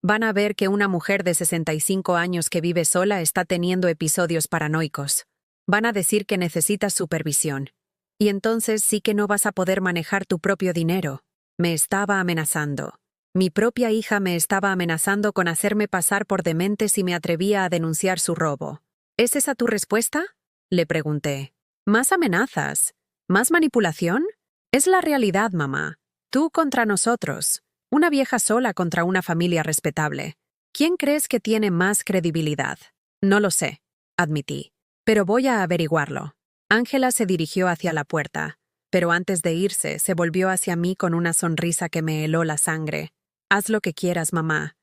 Van a ver que una mujer de 65 años que vive sola está teniendo episodios paranoicos. Van a decir que necesitas supervisión. Y entonces sí que no vas a poder manejar tu propio dinero. Me estaba amenazando. Mi propia hija me estaba amenazando con hacerme pasar por demente si me atrevía a denunciar su robo. ¿Es esa tu respuesta?, le pregunté. ¿Más amenazas? ¿Más manipulación? Es la realidad, mamá. Tú contra nosotros. Una vieja sola contra una familia respetable. ¿Quién crees que tiene más credibilidad? No lo sé, admití. Pero voy a averiguarlo. Ángela se dirigió hacia la puerta, pero antes de irse se volvió hacia mí con una sonrisa que me heló la sangre. Haz lo que quieras, mamá.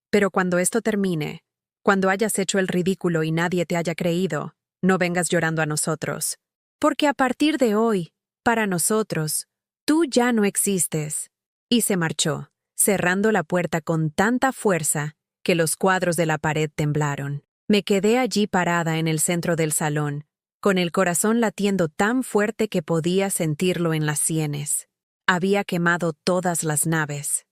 Pero cuando esto termine, cuando hayas hecho el ridículo y nadie te haya creído, no vengas llorando a nosotros. Porque a partir de hoy, para nosotros, tú ya no existes. y se marchó, cerrando la puerta con tanta fuerza que los cuadros de la pared temblaron. Me quedé allí parada en el centro del salón, con el corazón latiendo tan fuerte que podía sentirlo en las sienes. Había quemado todas las naves.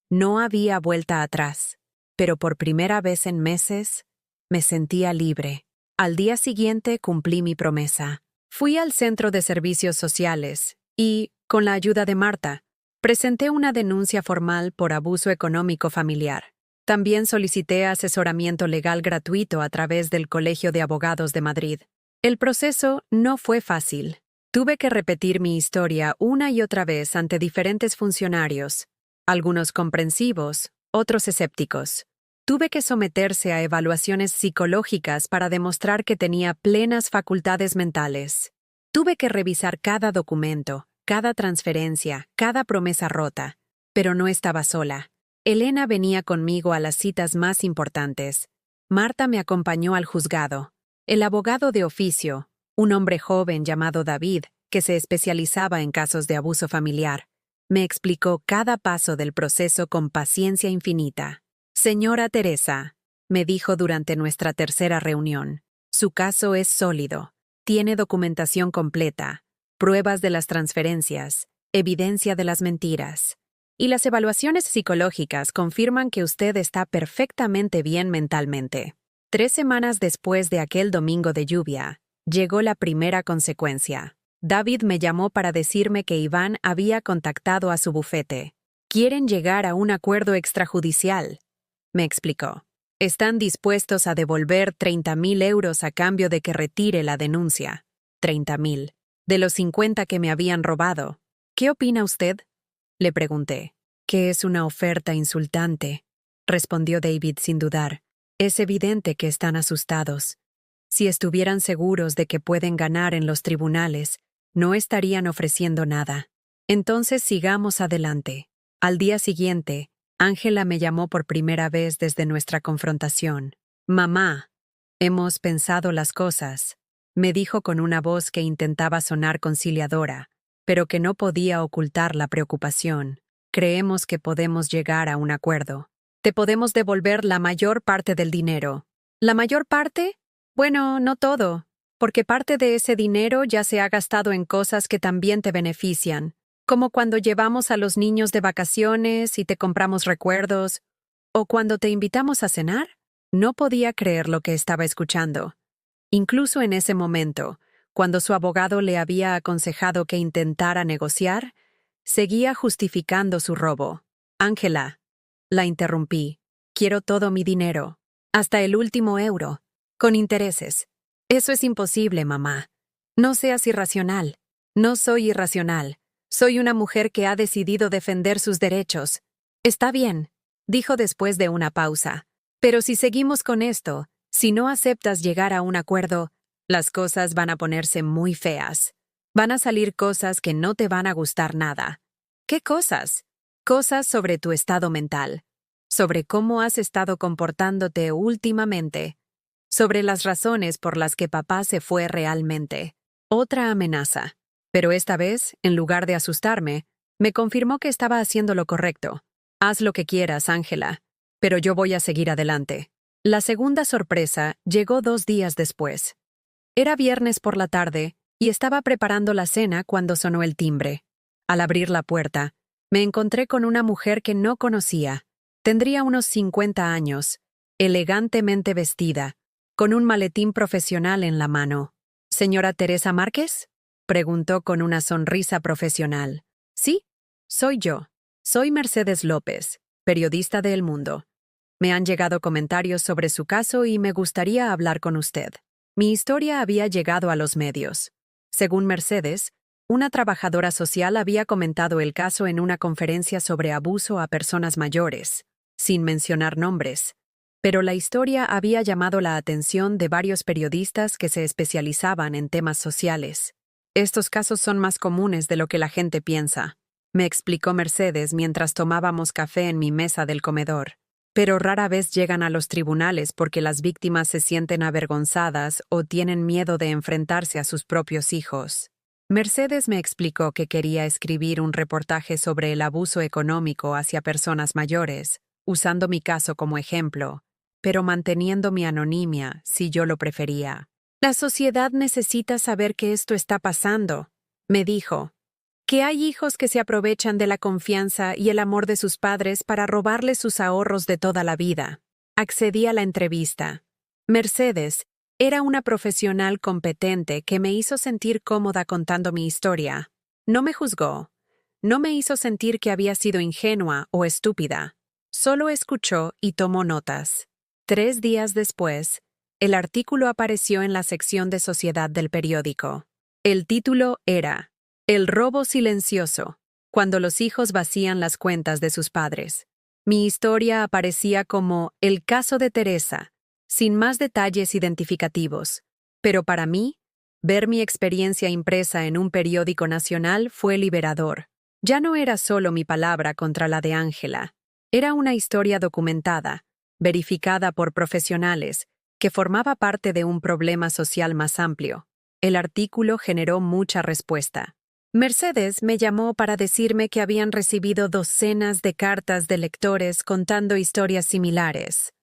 No había vuelta atrás, pero por primera vez en meses me sentía libre. Al día siguiente cumplí mi promesa. Fui al Centro de Servicios Sociales y, con la ayuda de Marta, presenté una denuncia formal por abuso económico familiar. También solicité asesoramiento legal gratuito a través del Colegio de Abogados de Madrid. El proceso no fue fácil. Tuve que repetir mi historia una y otra vez ante diferentes funcionarios, algunos comprensivos, otros escépticos. Tuve que someterse a evaluaciones psicológicas para demostrar que tenía plenas facultades mentales. Tuve que revisar cada documento, cada transferencia, cada promesa rota. Pero no estaba sola. Elena venía conmigo a las citas más importantes. Marta me acompañó al juzgado. El abogado de oficio, un hombre joven llamado David, que se especializaba en casos de abuso familiar, me explicó cada paso del proceso con paciencia infinita. Señora Teresa, me dijo durante nuestra tercera reunión, su caso es sólido, tiene documentación completa, pruebas de las transferencias, evidencia de las mentiras. Y las evaluaciones psicológicas confirman que usted está perfectamente bien mentalmente. 3 semanas después de aquel domingo de lluvia, llegó la primera consecuencia. David me llamó para decirme que Iván había contactado a su bufete. Quieren llegar a un acuerdo extrajudicial, me explicó. Están dispuestos a devolver 30.000 euros a cambio de que retire la denuncia. 30.000. De los 50 que me habían robado. ¿Qué opina usted? Le pregunté. Que es una oferta insultante, respondió David sin dudar. Es evidente que están asustados. Si estuvieran seguros de que pueden ganar en los tribunales, no estarían ofreciendo nada. Entonces sigamos adelante. Al día siguiente, Ángela me llamó por primera vez desde nuestra confrontación. Mamá, hemos pensado las cosas, me dijo con una voz que intentaba sonar conciliadora, pero que no podía ocultar la preocupación. Creemos que podemos llegar a un acuerdo. Te podemos devolver la mayor parte del dinero. ¿La mayor parte? Bueno, no todo, porque parte de ese dinero ya se ha gastado en cosas que también te benefician, como cuando llevamos a los niños de vacaciones y te compramos recuerdos, o cuando te invitamos a cenar. No podía creer lo que estaba escuchando. Incluso en ese momento, cuando su abogado le había aconsejado que intentara negociar, seguía justificando su robo. Ángela, la interrumpí. Quiero todo mi dinero, hasta el último euro, con intereses. Eso es imposible, mamá. No seas irracional. No soy irracional. Soy una mujer que ha decidido defender sus derechos. Está bien, dijo después de una pausa. Pero si seguimos con esto, si no aceptas llegar a un acuerdo, las cosas van a ponerse muy feas. Van a salir cosas que no te van a gustar nada. ¿Qué cosas? Cosas sobre tu estado mental, sobre cómo has estado comportándote últimamente, sobre las razones por las que papá se fue realmente. Otra amenaza. Pero esta vez, en lugar de asustarme, me confirmó que estaba haciendo lo correcto. Haz lo que quieras, Ángela, pero yo voy a seguir adelante. La segunda sorpresa llegó 2 días después. Era viernes por la tarde y estaba preparando la cena cuando sonó el timbre. Al abrir la puerta, me encontré con una mujer que no conocía. Tendría unos 50 años, elegantemente vestida, con un maletín profesional en la mano. ¿Señora Teresa Márquez?, preguntó con una sonrisa profesional. Sí, soy yo. Soy Mercedes López, periodista de El Mundo. Me han llegado comentarios sobre su caso y me gustaría hablar con usted. Mi historia había llegado a los medios. Según Mercedes, una trabajadora social había comentado el caso en una conferencia sobre abuso a personas mayores, sin mencionar nombres. Pero la historia había llamado la atención de varios periodistas que se especializaban en temas sociales. Estos casos son más comunes de lo que la gente piensa, me explicó Mercedes mientras tomábamos café en mi mesa del comedor. Pero rara vez llegan a los tribunales porque las víctimas se sienten avergonzadas o tienen miedo de enfrentarse a sus propios hijos. Mercedes me explicó que quería escribir un reportaje sobre el abuso económico hacia personas mayores, usando mi caso como ejemplo, pero manteniendo mi anonimia si yo lo prefería. La sociedad necesita saber que esto está pasando, me dijo. Que hay hijos que se aprovechan de la confianza y el amor de sus padres para robarles sus ahorros de toda la vida. Accedí a la entrevista. Mercedes era una profesional competente que me hizo sentir cómoda contando mi historia. No me juzgó. No me hizo sentir que había sido ingenua o estúpida. Solo escuchó y tomó notas. 3 días después, el artículo apareció en la sección de sociedad del periódico. El título era El robo silencioso, cuando los hijos vacían las cuentas de sus padres. Mi historia aparecía como El caso de Teresa, sin más detalles identificativos. Pero para mí, ver mi experiencia impresa en un periódico nacional fue liberador. Ya no era solo mi palabra contra la de Ángela. Era una historia documentada, verificada por profesionales, que formaba parte de un problema social más amplio. El artículo generó mucha respuesta. Mercedes me llamó para decirme que habían recibido docenas de cartas de lectores contando historias similares.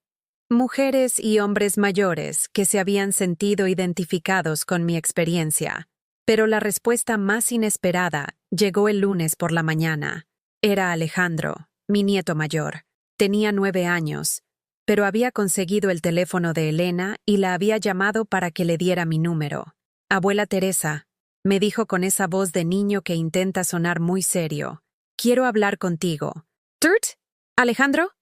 Mujeres y hombres mayores que se habían sentido identificados con mi experiencia. Pero la respuesta más inesperada llegó el lunes por la mañana. Era Alejandro, mi nieto mayor. Tenía 9 años, pero había conseguido el teléfono de Elena y la había llamado para que le diera mi número. Abuela Teresa, me dijo con esa voz de niño que intenta sonar muy serio. Quiero hablar contigo. ¿Turt? ¿Alejandro?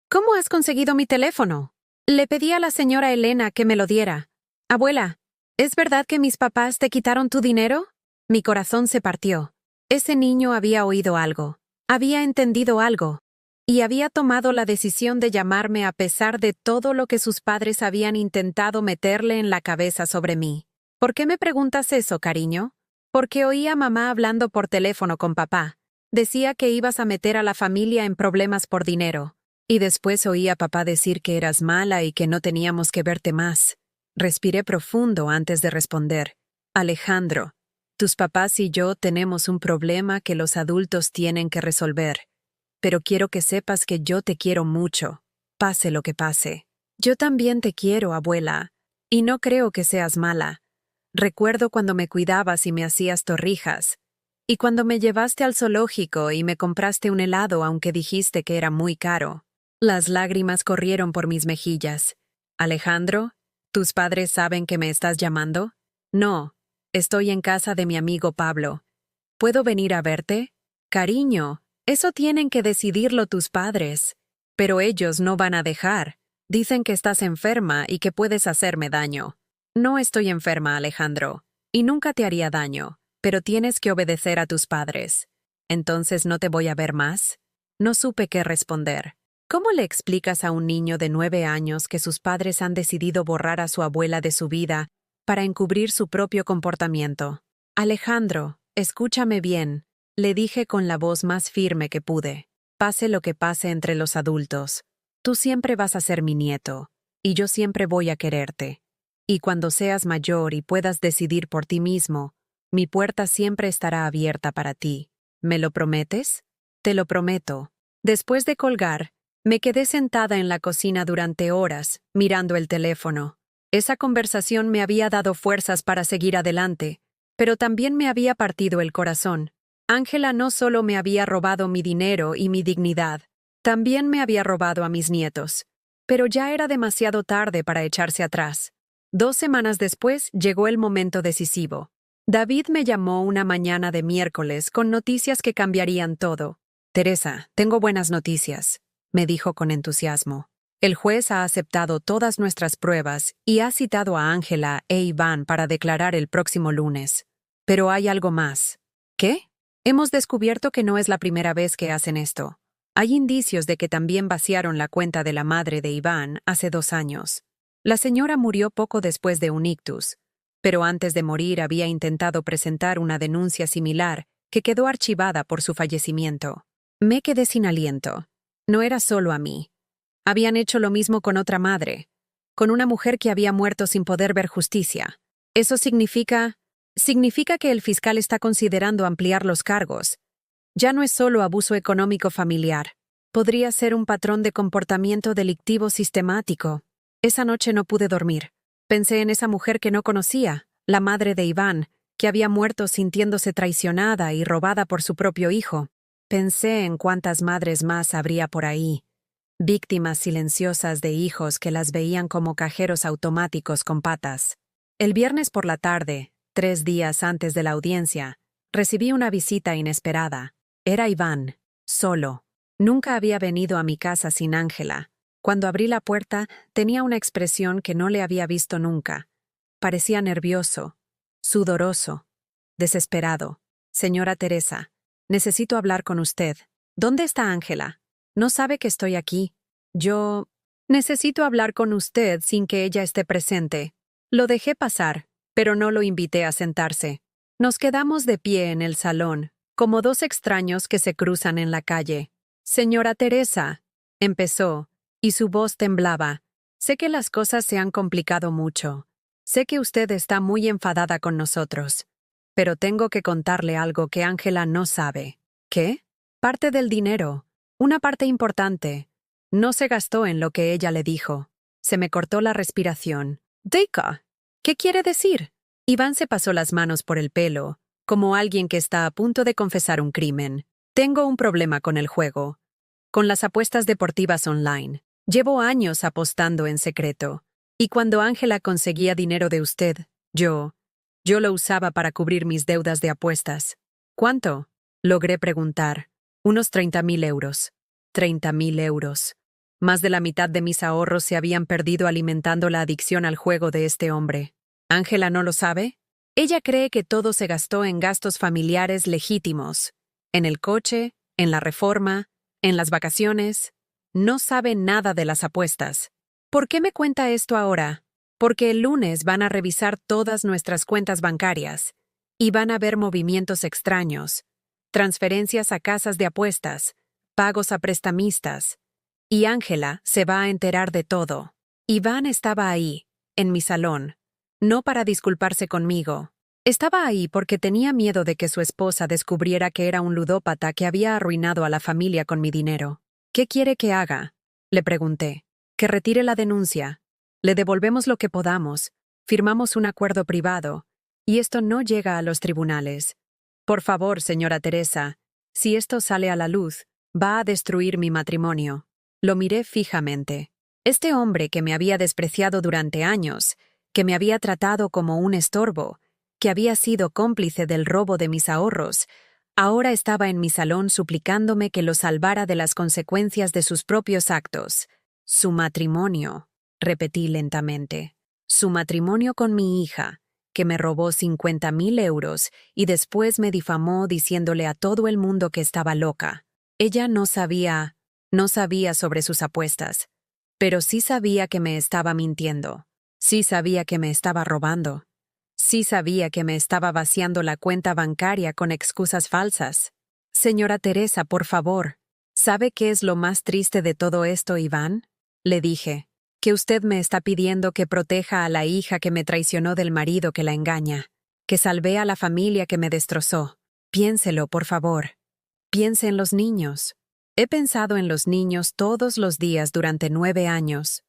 ¿Cómo has conseguido mi teléfono? Le pedí a la señora Elena que me lo diera. Abuela, ¿es verdad que mis papás te quitaron tu dinero? Mi corazón se partió. Ese niño había oído algo. Había entendido algo. Y había tomado la decisión de llamarme a pesar de todo lo que sus padres habían intentado meterle en la cabeza sobre mí. ¿Por qué me preguntas eso, cariño? Porque oí a mamá hablando por teléfono con papá. Decía que ibas a meter a la familia en problemas por dinero. Y después oí a papá decir que eras mala y que no teníamos que verte más. Respiré profundo antes de responder. Alejandro, tus papás y yo tenemos un problema que los adultos tienen que resolver. Pero quiero que sepas que yo te quiero mucho, pase lo que pase. Yo también te quiero, abuela, y no creo que seas mala. Recuerdo cuando me cuidabas y me hacías torrijas, y cuando me llevaste al zoológico y me compraste un helado aunque dijiste que era muy caro. Las lágrimas corrieron por mis mejillas. Alejandro, ¿tus padres saben que me estás llamando? No, estoy en casa de mi amigo Pablo. ¿Puedo venir a verte? Cariño, eso tienen que decidirlo tus padres. Pero ellos no van a dejar. Dicen que estás enferma y que puedes hacerme daño. No estoy enferma, Alejandro, y nunca te haría daño, pero tienes que obedecer a tus padres. ¿Entonces no te voy a ver más? No supe qué responder. ¿Cómo le explicas a un niño de 9 años que sus padres han decidido borrar a su abuela de su vida para encubrir su propio comportamiento? Alejandro, escúchame bien, le dije con la voz más firme que pude. Pase lo que pase entre los adultos, tú siempre vas a ser mi nieto, y yo siempre voy a quererte. Y cuando seas mayor y puedas decidir por ti mismo, mi puerta siempre estará abierta para ti. ¿Me lo prometes? Te lo prometo. Después de colgar, me quedé sentada en la cocina durante horas, mirando el teléfono. Esa conversación me había dado fuerzas para seguir adelante, pero también me había partido el corazón. Ángela no solo me había robado mi dinero y mi dignidad, también me había robado a mis nietos. Pero ya era demasiado tarde para echarse atrás. 2 semanas después llegó el momento decisivo. David me llamó una mañana de miércoles con noticias que cambiarían todo. Teresa, tengo buenas noticias, me dijo con entusiasmo. El juez ha aceptado todas nuestras pruebas y ha citado a Ángela e Iván para declarar el próximo lunes. Pero hay algo más. ¿Qué? Hemos descubierto que no es la primera vez que hacen esto. Hay indicios de que también vaciaron la cuenta de la madre de Iván hace 2 años. La señora murió poco después de un ictus, pero antes de morir había intentado presentar una denuncia similar que quedó archivada por su fallecimiento. Me quedé sin aliento. No era solo a mí. Habían hecho lo mismo con otra madre, con una mujer que había muerto sin poder ver justicia. Eso significa... Significa que el fiscal está considerando ampliar los cargos. Ya no es solo abuso económico familiar. Podría ser un patrón de comportamiento delictivo sistemático. Esa noche no pude dormir. Pensé en esa mujer que no conocía, la madre de Iván, que había muerto sintiéndose traicionada y robada por su propio hijo. Pensé en cuántas madres más habría por ahí, víctimas silenciosas de hijos que las veían como cajeros automáticos con patas. El viernes por la tarde, 3 días antes de la audiencia, recibí una visita inesperada. Era Iván, solo. Nunca había venido a mi casa sin Ángela. Cuando abrí la puerta, tenía una expresión que no le había visto nunca. Parecía nervioso, sudoroso, desesperado. Señora Teresa, necesito hablar con usted. ¿Dónde está Ángela? No sabe que estoy aquí. Yo necesito hablar con usted sin que ella esté presente. Lo dejé pasar, pero no lo invité a sentarse. Nos quedamos de pie en el salón, como dos extraños que se cruzan en la calle. Señora Teresa, empezó, y su voz temblaba. Sé que las cosas se han complicado mucho. Sé que usted está muy enfadada con nosotros. Pero tengo que contarle algo que Ángela no sabe. ¿Qué? Parte del dinero, una parte importante, no se gastó en lo que ella le dijo. Se me cortó la respiración. «Deika, ¿qué quiere decir?» Iván se pasó las manos por el pelo, como alguien que está a punto de confesar un crimen. Tengo un problema con el juego. Con las apuestas deportivas online. Llevo años apostando en secreto. Y cuando Ángela conseguía dinero de usted, yo lo usaba para cubrir mis deudas de apuestas. ¿Cuánto? Logré preguntar. Unos 30.000 euros. 30.000 euros. Más de la mitad de mis ahorros se habían perdido alimentando la adicción al juego de este hombre. ¿Ángela no lo sabe? Ella cree que todo se gastó en gastos familiares legítimos. En el coche, en la reforma, en las vacaciones. No sabe nada de las apuestas. ¿Por qué me cuenta esto ahora? Porque el lunes van a revisar todas nuestras cuentas bancarias y van a ver movimientos extraños, transferencias a casas de apuestas, pagos a prestamistas. Y Ángela se va a enterar de todo. Iván estaba ahí, en mi salón, no para disculparse conmigo. Estaba ahí porque tenía miedo de que su esposa descubriera que era un ludópata que había arruinado a la familia con mi dinero. ¿Qué quiere que haga? Le pregunté. Que retire la denuncia. Le devolvemos lo que podamos, firmamos un acuerdo privado, y esto no llega a los tribunales. Por favor, señora Teresa, si esto sale a la luz, va a destruir mi matrimonio. Lo miré fijamente. Este hombre que me había despreciado durante años, que me había tratado como un estorbo, que había sido cómplice del robo de mis ahorros, ahora estaba en mi salón suplicándome que lo salvara de las consecuencias de sus propios actos. Su matrimonio, repetí lentamente. Su matrimonio con mi hija, que me robó 50.000 euros y después me difamó diciéndole a todo el mundo que estaba loca. Ella no sabía sobre sus apuestas, pero sí sabía que me estaba mintiendo. Sí sabía que me estaba robando. Sí sabía que me estaba vaciando la cuenta bancaria con excusas falsas. Señora Teresa, por favor, ¿sabe qué es lo más triste de todo esto, Iván? Le dije. Que usted me está pidiendo que proteja a la hija que me traicionó del marido que la engaña, que salvé a la familia que me destrozó. Piénselo, por favor. Piense en los niños. He pensado en los niños todos los días durante 9 años,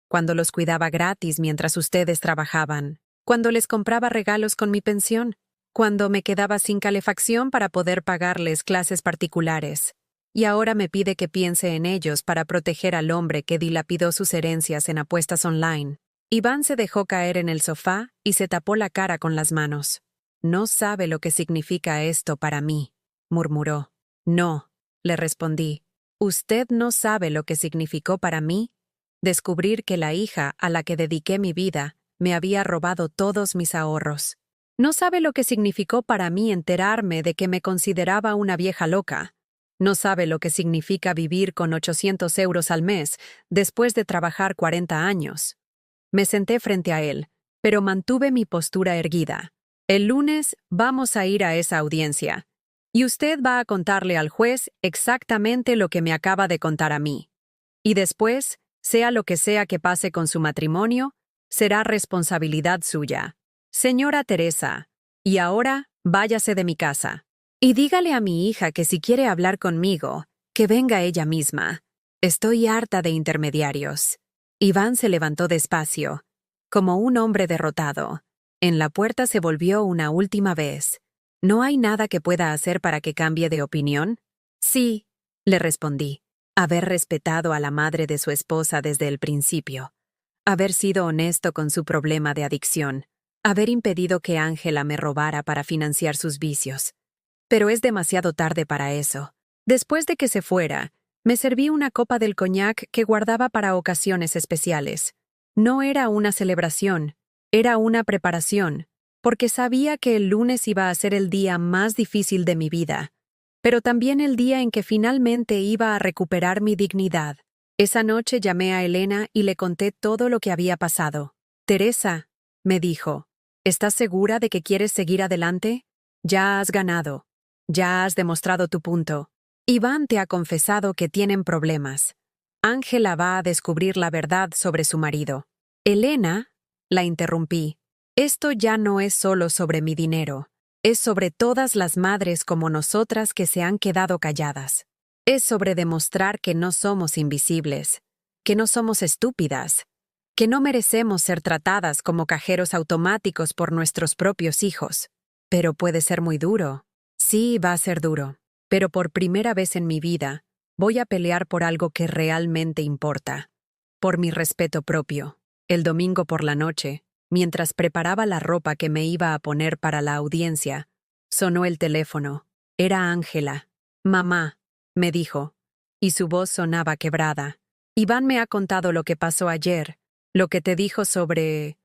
cuando los cuidaba gratis mientras ustedes trabajaban, cuando les compraba regalos con mi pensión, cuando me quedaba sin calefacción para poder pagarles clases particulares. Y ahora me pide que piense en ellos para proteger al hombre que dilapidó sus herencias en apuestas online. Iván se dejó caer en el sofá y se tapó la cara con las manos. No sabe lo que significa esto para mí, murmuró. No, le respondí. ¿Usted no sabe lo que significó para mí? Descubrir que la hija a la que dediqué mi vida me había robado todos mis ahorros. No sabe lo que significó para mí enterarme de que me consideraba una vieja loca. No sabe lo que significa vivir con 800 euros al mes después de trabajar 40 años. Me senté frente a él, pero mantuve mi postura erguida. El lunes vamos a ir a esa audiencia, y usted va a contarle al juez exactamente lo que me acaba de contar a mí. Y después, sea lo que sea que pase con su matrimonio, será responsabilidad suya. Señora Teresa, Y ahora, váyase de mi casa. Y dígale a mi hija que si quiere hablar conmigo, que venga ella misma. Estoy harta de intermediarios. Iván se levantó despacio, como un hombre derrotado. En la puerta se volvió una última vez. ¿No hay nada que pueda hacer para que cambie de opinión? Sí, le respondí. Haber respetado a la madre de su esposa desde el principio. Haber sido honesto con su problema de adicción. Haber impedido que Ángela me robara para financiar sus vicios. Pero es demasiado tarde para eso. Después de que se fuera, me serví una copa del coñac que guardaba para ocasiones especiales. No era una celebración, era una preparación, porque sabía que el lunes iba a ser el día más difícil de mi vida, pero también el día en que finalmente iba a recuperar mi dignidad. Esa noche llamé a Elena y le conté todo lo que había pasado. Teresa, me dijo, ¿estás segura de que quieres seguir adelante? Ya has ganado. Ya has demostrado tu punto. Iván te ha confesado que tienen problemas. Ángela va a descubrir la verdad sobre su marido. Elena, la interrumpí, esto ya no es solo sobre mi dinero. Es sobre todas las madres como nosotras que se han quedado calladas. Es sobre demostrar que no somos invisibles, que no somos estúpidas, que no merecemos ser tratadas como cajeros automáticos por nuestros propios hijos. Pero puede ser muy duro. Sí, va a ser duro. Pero por primera vez en mi vida, voy a pelear por algo que realmente importa. Por mi respeto propio. El domingo por la noche, mientras preparaba la ropa que me iba a poner para la audiencia, sonó el teléfono. Era Ángela. Mamá, me dijo, y su voz sonaba quebrada. Iván me ha contado lo que pasó ayer, lo que te dijo sobre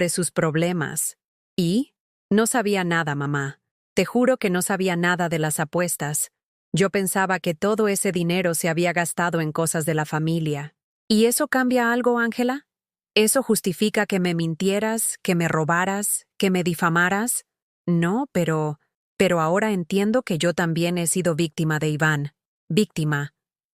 sus problemas. ¿Y? No sabía nada, mamá. Te juro que no sabía nada de las apuestas. Yo pensaba que todo ese dinero se había gastado en cosas de la familia. ¿Y eso cambia algo, Ángela? ¿Eso justifica que me mintieras, que me robaras, que me difamaras? No, pero ahora entiendo que yo también he sido víctima de Iván. Víctima.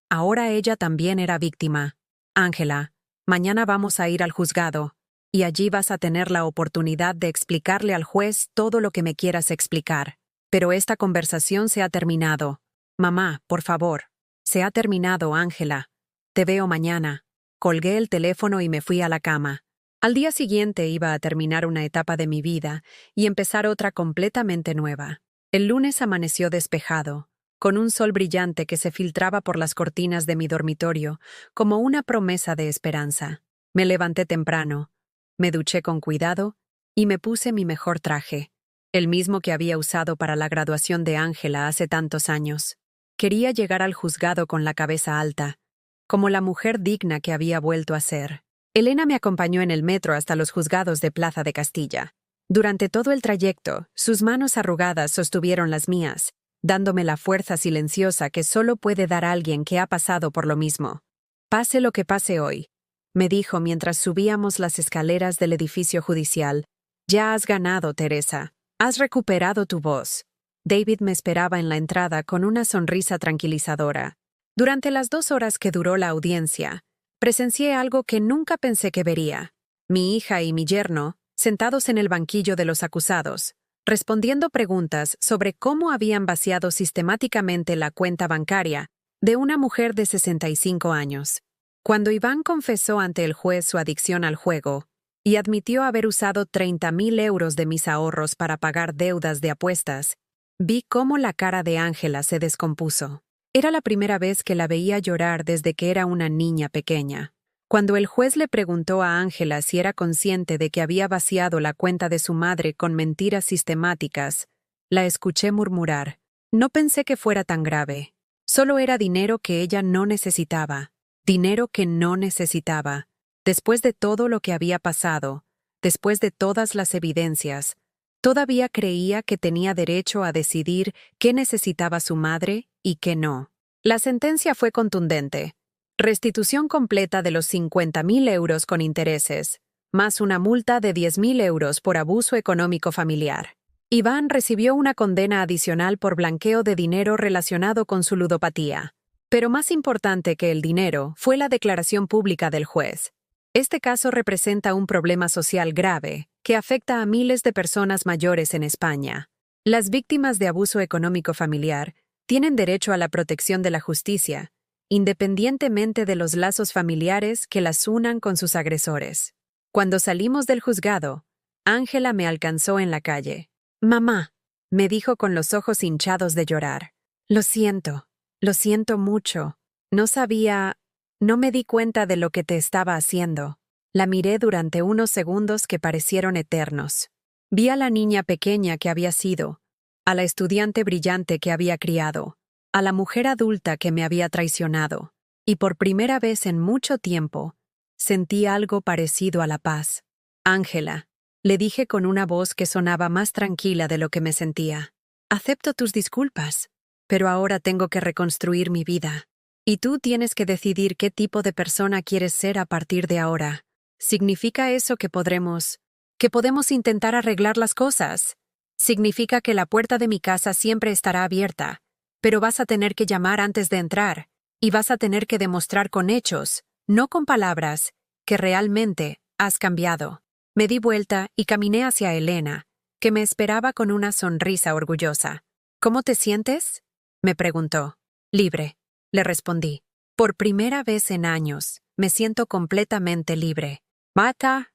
Ahora ella también era víctima. Ángela, mañana vamos a ir al juzgado, y allí vas a tener la oportunidad de explicarle al juez todo lo que me quieras explicar. Pero esta conversación se ha terminado. Mamá, por favor. Se ha terminado, Ángela. Te veo mañana. Colgué el teléfono y me fui a la cama. Al día siguiente iba a terminar una etapa de mi vida y empezar otra completamente nueva. El lunes amaneció despejado, con un sol brillante que se filtraba por las cortinas de mi dormitorio, como una promesa de esperanza. Me levanté temprano, me duché con cuidado y me puse mi mejor traje, el mismo que había usado para la graduación de Ángela hace tantos años. Quería llegar al juzgado con la cabeza alta, como la mujer digna que había vuelto a ser. Elena me acompañó en el metro hasta los juzgados de Plaza de Castilla. Durante todo el trayecto, sus manos arrugadas sostuvieron las mías, dándome la fuerza silenciosa que solo puede dar alguien que ha pasado por lo mismo. Pase lo que pase hoy, me dijo mientras subíamos las escaleras del edificio judicial. Ya has ganado, Teresa. Has recuperado tu voz. David me esperaba en la entrada con una sonrisa tranquilizadora. Durante las 2 horas que duró la audiencia, presencié algo que nunca pensé que vería. Mi hija y mi yerno, sentados en el banquillo de los acusados, respondiendo preguntas sobre cómo habían vaciado sistemáticamente la cuenta bancaria de una mujer de 65 años. Cuando Iván confesó ante el juez su adicción al juego y admitió haber usado 30.000 euros de mis ahorros para pagar deudas de apuestas, vi cómo la cara de Ángela se descompuso. Era la primera vez que la veía llorar desde que era una niña pequeña. Cuando el juez le preguntó a Ángela si era consciente de que había vaciado la cuenta de su madre con mentiras sistemáticas, la escuché murmurar: no pensé que fuera tan grave. Solo era dinero que ella no necesitaba. Dinero que no necesitaba. Después de todo lo que había pasado, después de todas las evidencias, todavía creía que tenía derecho a decidir qué necesitaba su madre y qué no. La sentencia fue contundente. Restitución completa de los 50.000 euros con intereses, más una multa de 10.000 euros por abuso económico familiar. Iván recibió una condena adicional por blanqueo de dinero relacionado con su ludopatía. Pero más importante que el dinero fue la declaración pública del juez. Este caso representa un problema social grave que afecta a miles de personas mayores en España. Las víctimas de abuso económico familiar tienen derecho a la protección de la justicia, independientemente de los lazos familiares que las unan con sus agresores. Cuando salimos del juzgado, Ángela me alcanzó en la calle. «Mamá», me dijo con los ojos hinchados de llorar. Lo siento mucho. No me di cuenta de lo que te estaba haciendo». La miré durante unos segundos que parecieron eternos. Vi a la niña pequeña que había sido, a la estudiante brillante que había criado, a la mujer adulta que me había traicionado, y por primera vez en mucho tiempo, sentí algo parecido a la paz. «Ángela», le dije con una voz que sonaba más tranquila de lo que me sentía. «Acepto tus disculpas, pero ahora tengo que reconstruir mi vida. Y tú tienes que decidir qué tipo de persona quieres ser a partir de ahora. ¿Significa eso que podemos intentar arreglar las cosas? Significa que la puerta de mi casa siempre estará abierta, pero vas a tener que llamar antes de entrar, y vas a tener que demostrar con hechos, no con palabras, que realmente has cambiado». Me di vuelta y caminé hacia Elena, que me esperaba con una sonrisa orgullosa. «¿Cómo te sientes?», me preguntó. «Libre», le respondí. «Por primera vez en años, me siento completamente libre». «Mata».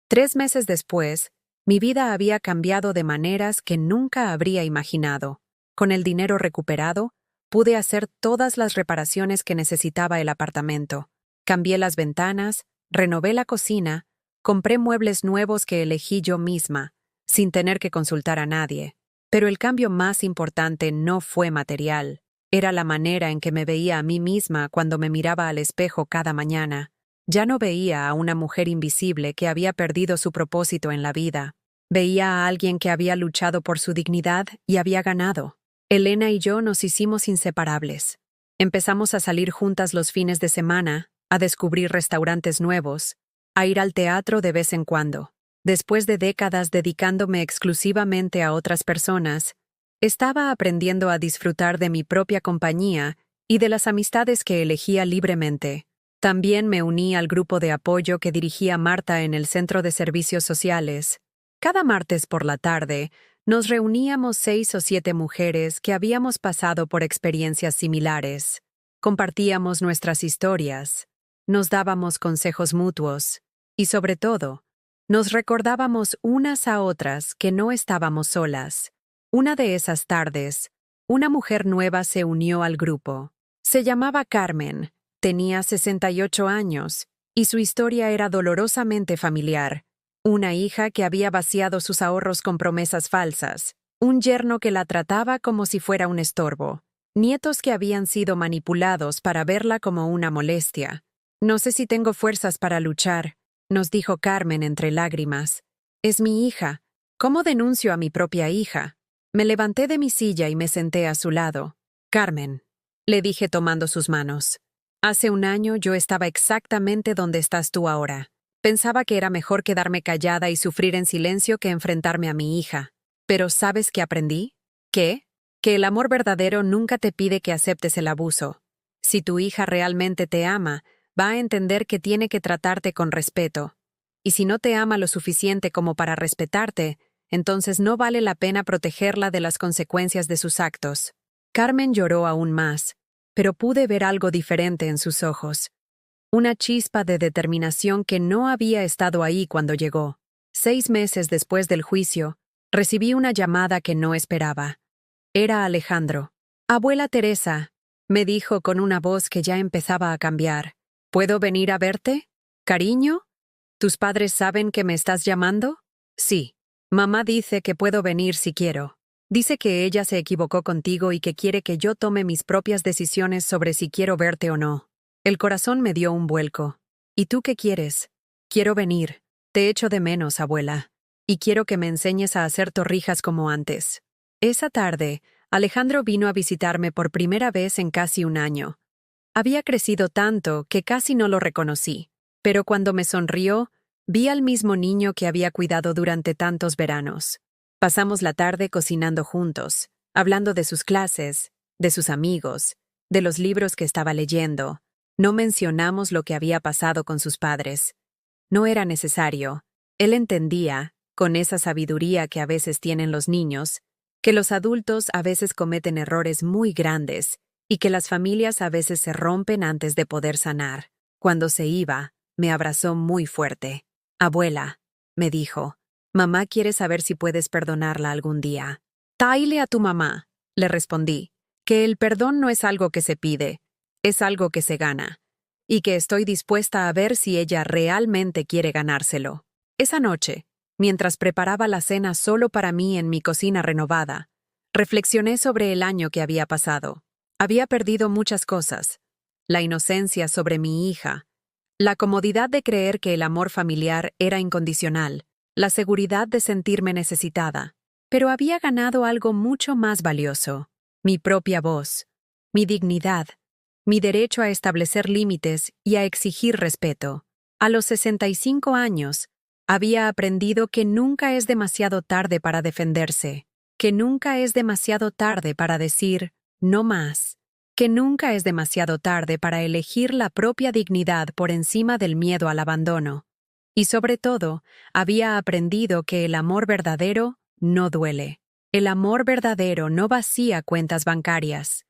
3 meses después, mi vida había cambiado de maneras que nunca habría imaginado. Con el dinero recuperado, pude hacer todas las reparaciones que necesitaba el apartamento. Cambié las ventanas, renové la cocina, compré muebles nuevos que elegí yo misma, sin tener que consultar a nadie. Pero el cambio más importante no fue material. Era la manera en que me veía a mí misma cuando me miraba al espejo cada mañana. Ya no veía a una mujer invisible que había perdido su propósito en la vida. Veía a alguien que había luchado por su dignidad y había ganado. Elena y yo nos hicimos inseparables. Empezamos a salir juntas los fines de semana, a descubrir restaurantes nuevos, a ir al teatro de vez en cuando. Después de décadas dedicándome exclusivamente a otras personas, estaba aprendiendo a disfrutar de mi propia compañía y de las amistades que elegía libremente. También me uní al grupo de apoyo que dirigía Marta en el Centro de Servicios Sociales. Cada martes por la tarde, nos reuníamos 6 o 7 mujeres que habíamos pasado por experiencias similares. Compartíamos nuestras historias, nos dábamos consejos mutuos y, sobre todo, nos recordábamos unas a otras que no estábamos solas. Una de esas tardes, una mujer nueva se unió al grupo. Se llamaba Carmen, tenía 68 años, y su historia era dolorosamente familiar. Una hija que había vaciado sus ahorros con promesas falsas, un yerno que la trataba como si fuera un estorbo, nietos que habían sido manipulados para verla como una molestia. «No sé si tengo fuerzas para luchar», nos dijo Carmen entre lágrimas. «Es mi hija. ¿Cómo denuncio a mi propia hija?». Me levanté de mi silla y me senté a su lado. «Carmen», le dije tomando sus manos, «hace un año yo estaba exactamente donde estás tú ahora. Pensaba que era mejor quedarme callada y sufrir en silencio que enfrentarme a mi hija. Pero ¿sabes qué aprendí? ¿Qué? Que el amor verdadero nunca te pide que aceptes el abuso. Si tu hija realmente te ama, va a entender que tiene que tratarte con respeto. Y si no te ama lo suficiente como para respetarte, entonces no vale la pena protegerla de las consecuencias de sus actos». Carmen lloró aún más, pero pude ver algo diferente en sus ojos. Una chispa de determinación que no había estado ahí cuando llegó. 6 meses después del juicio, recibí una llamada que no esperaba. Era Alejandro. «Abuela Teresa», me dijo con una voz que ya empezaba a cambiar. «¿Puedo venir a verte? Cariño, ¿tus padres saben que me estás llamando?» «Sí. Mamá dice que puedo venir si quiero. Dice que ella se equivocó contigo y que quiere que yo tome mis propias decisiones sobre si quiero verte o no». El corazón me dio un vuelco. «¿Y tú qué quieres?» «Quiero venir. Te echo de menos, abuela. Y quiero que me enseñes a hacer torrijas como antes». Esa tarde, Alejandro vino a visitarme por primera vez en casi un año. Había crecido tanto que casi no lo reconocí, pero cuando me sonrió, vi al mismo niño que había cuidado durante tantos veranos. Pasamos la tarde cocinando juntos, hablando de sus clases, de sus amigos, de los libros que estaba leyendo. No mencionamos lo que había pasado con sus padres. No era necesario. Él entendía, con esa sabiduría que a veces tienen los niños, que los adultos a veces cometen errores muy grandes y que las familias a veces se rompen antes de poder sanar. Cuando se iba, me abrazó muy fuerte. Abuela, me dijo, mamá quiere saber si puedes perdonarla algún día. Dile a tu mamá, le respondí, que el perdón no es algo que se pide, es algo que se gana, y que estoy dispuesta a ver si ella realmente quiere ganárselo. Esa noche, mientras preparaba la cena solo para mí en mi cocina renovada, reflexioné sobre el año que había pasado. Había perdido muchas cosas: la inocencia sobre mi hija, la comodidad de creer que el amor familiar era incondicional, la seguridad de sentirme necesitada. Pero había ganado algo mucho más valioso: mi propia voz, mi dignidad, mi derecho a establecer límites y a exigir respeto. A los 65 años, había aprendido que nunca es demasiado tarde para defenderse, que nunca es demasiado tarde para decir no más, que nunca es demasiado tarde para elegir la propia dignidad por encima del miedo al abandono. Y sobre todo, había aprendido que el amor verdadero no duele. El amor verdadero no vacía cuentas bancarias.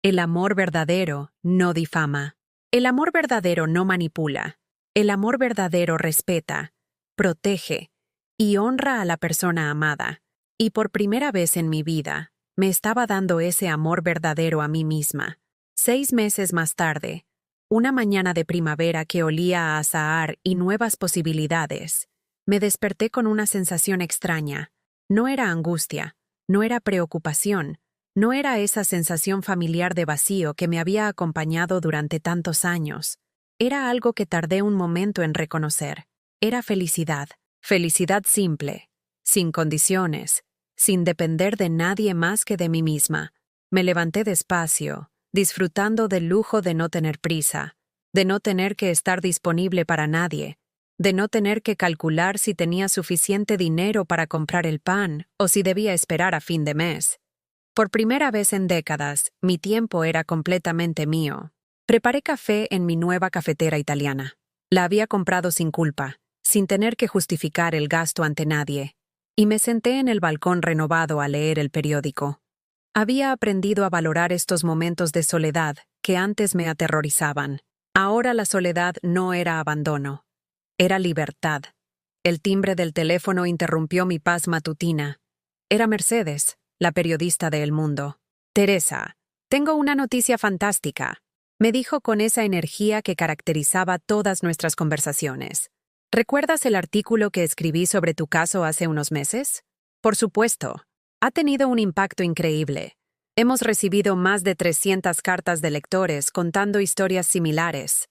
El amor verdadero no difama. El amor verdadero no manipula. El amor verdadero respeta, protege y honra a la persona amada. Y por primera vez en mi vida, me estaba dando ese amor verdadero a mí misma. 6 meses más tarde, una mañana de primavera que olía a azahar y nuevas posibilidades, me desperté con una sensación extraña. No era angustia, no era preocupación, no era esa sensación familiar de vacío que me había acompañado durante tantos años. Era algo que tardé un momento en reconocer. Era felicidad, felicidad simple, sin condiciones, sin depender de nadie más que de mí misma. Me levanté despacio, disfrutando del lujo de no tener prisa, de no tener que estar disponible para nadie, de no tener que calcular si tenía suficiente dinero para comprar el pan o si debía esperar a fin de mes. Por primera vez en décadas, mi tiempo era completamente mío. Preparé café en mi nueva cafetera italiana. La había comprado sin culpa, sin tener que justificar el gasto ante nadie, y me senté en el balcón renovado a leer el periódico. Había aprendido a valorar estos momentos de soledad que antes me aterrorizaban. Ahora la soledad no era abandono, era libertad. El timbre del teléfono interrumpió mi paz matutina. Era Mercedes, la periodista de El Mundo. «Teresa, tengo una noticia fantástica», me dijo con esa energía que caracterizaba todas nuestras conversaciones. ¿Recuerdas el artículo que escribí sobre tu caso hace unos meses? Por supuesto. Ha tenido un impacto increíble. Hemos recibido más de 300 cartas de lectores contando historias similares.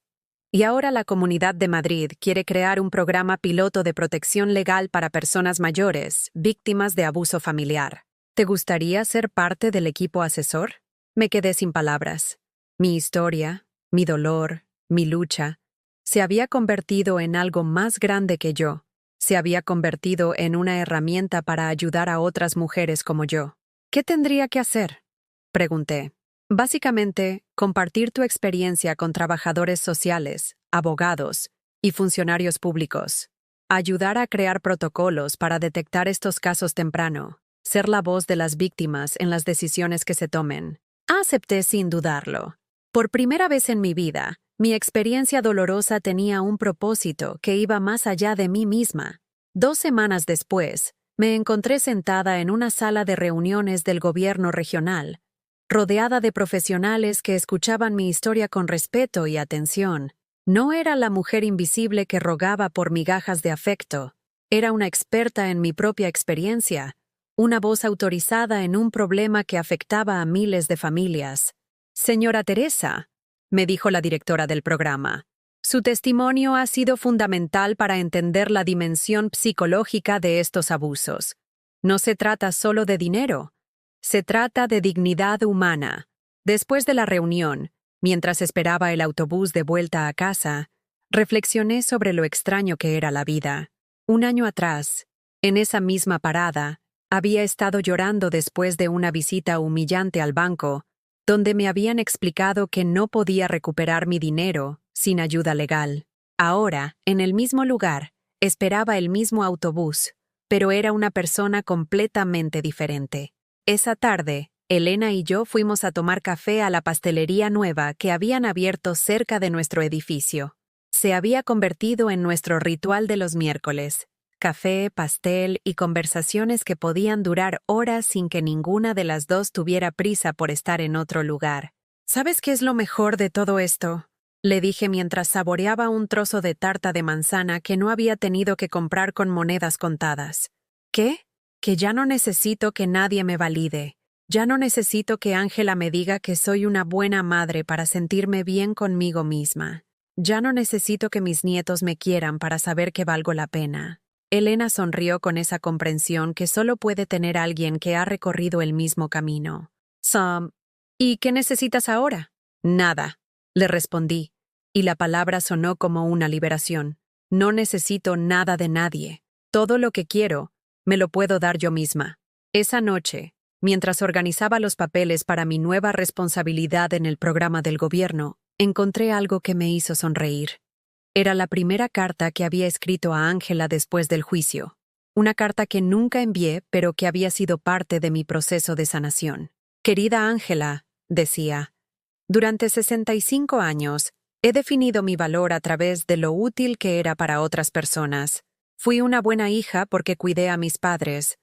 Y ahora la Comunidad de Madrid quiere crear un programa piloto de protección legal para personas mayores, víctimas de abuso familiar. ¿Te gustaría ser parte del equipo asesor? Me quedé sin palabras. Mi historia, mi dolor, mi lucha, se había convertido en algo más grande que yo. Se había convertido en una herramienta para ayudar a otras mujeres como yo. ¿Qué tendría que hacer?, pregunté. Básicamente, compartir tu experiencia con trabajadores sociales, abogados y funcionarios públicos. Ayudar a crear protocolos para detectar estos casos temprano. Ser la voz de las víctimas en las decisiones que se tomen. Acepté sin dudarlo. Por primera vez en mi vida, mi experiencia dolorosa tenía un propósito que iba más allá de mí misma. 2 semanas después, me encontré sentada en una sala de reuniones del gobierno regional, rodeada de profesionales que escuchaban mi historia con respeto y atención. No era la mujer invisible que rogaba por migajas de afecto. Era una experta en mi propia experiencia, una voz autorizada en un problema que afectaba a miles de familias. «Señora Teresa», me dijo la directora del programa, «su testimonio ha sido fundamental para entender la dimensión psicológica de estos abusos. No se trata solo de dinero, se trata de dignidad humana». Después de la reunión, mientras esperaba el autobús de vuelta a casa, reflexioné sobre lo extraño que era la vida. 1 año atrás, en esa misma parada, había estado llorando después de una visita humillante al banco, donde me habían explicado que no podía recuperar mi dinero sin ayuda legal. Ahora, en el mismo lugar, esperaba el mismo autobús, pero era una persona completamente diferente. Esa tarde, Elena y yo fuimos a tomar café a la pastelería nueva que habían abierto cerca de nuestro edificio. Se había convertido en nuestro ritual de los miércoles. Café, pastel y conversaciones que podían durar horas sin que ninguna de las dos tuviera prisa por estar en otro lugar. ¿Sabes qué es lo mejor de todo esto?, le dije mientras saboreaba un trozo de tarta de manzana que no había tenido que comprar con monedas contadas. ¿Qué? Que ya no necesito que nadie me valide. Ya no necesito que Ángela me diga que soy una buena madre para sentirme bien conmigo misma. Ya no necesito que mis nietos me quieran para saber que valgo la pena. Elena sonrió con esa comprensión que solo puede tener alguien que ha recorrido el mismo camino. Sam, ¿y qué necesitas ahora? Nada, le respondí, y la palabra sonó como una liberación. No necesito nada de nadie. Todo lo que quiero, me lo puedo dar yo misma. Esa noche, mientras organizaba los papeles para mi nueva responsabilidad en el programa del gobierno, encontré algo que me hizo sonreír. Era la primera carta que había escrito a Ángela después del juicio. Una carta que nunca envié, pero que había sido parte de mi proceso de sanación. Querida Ángela, decía, durante 65 años, he definido mi valor a través de lo útil que era para otras personas. Fui una buena hija porque cuidé a mis padres.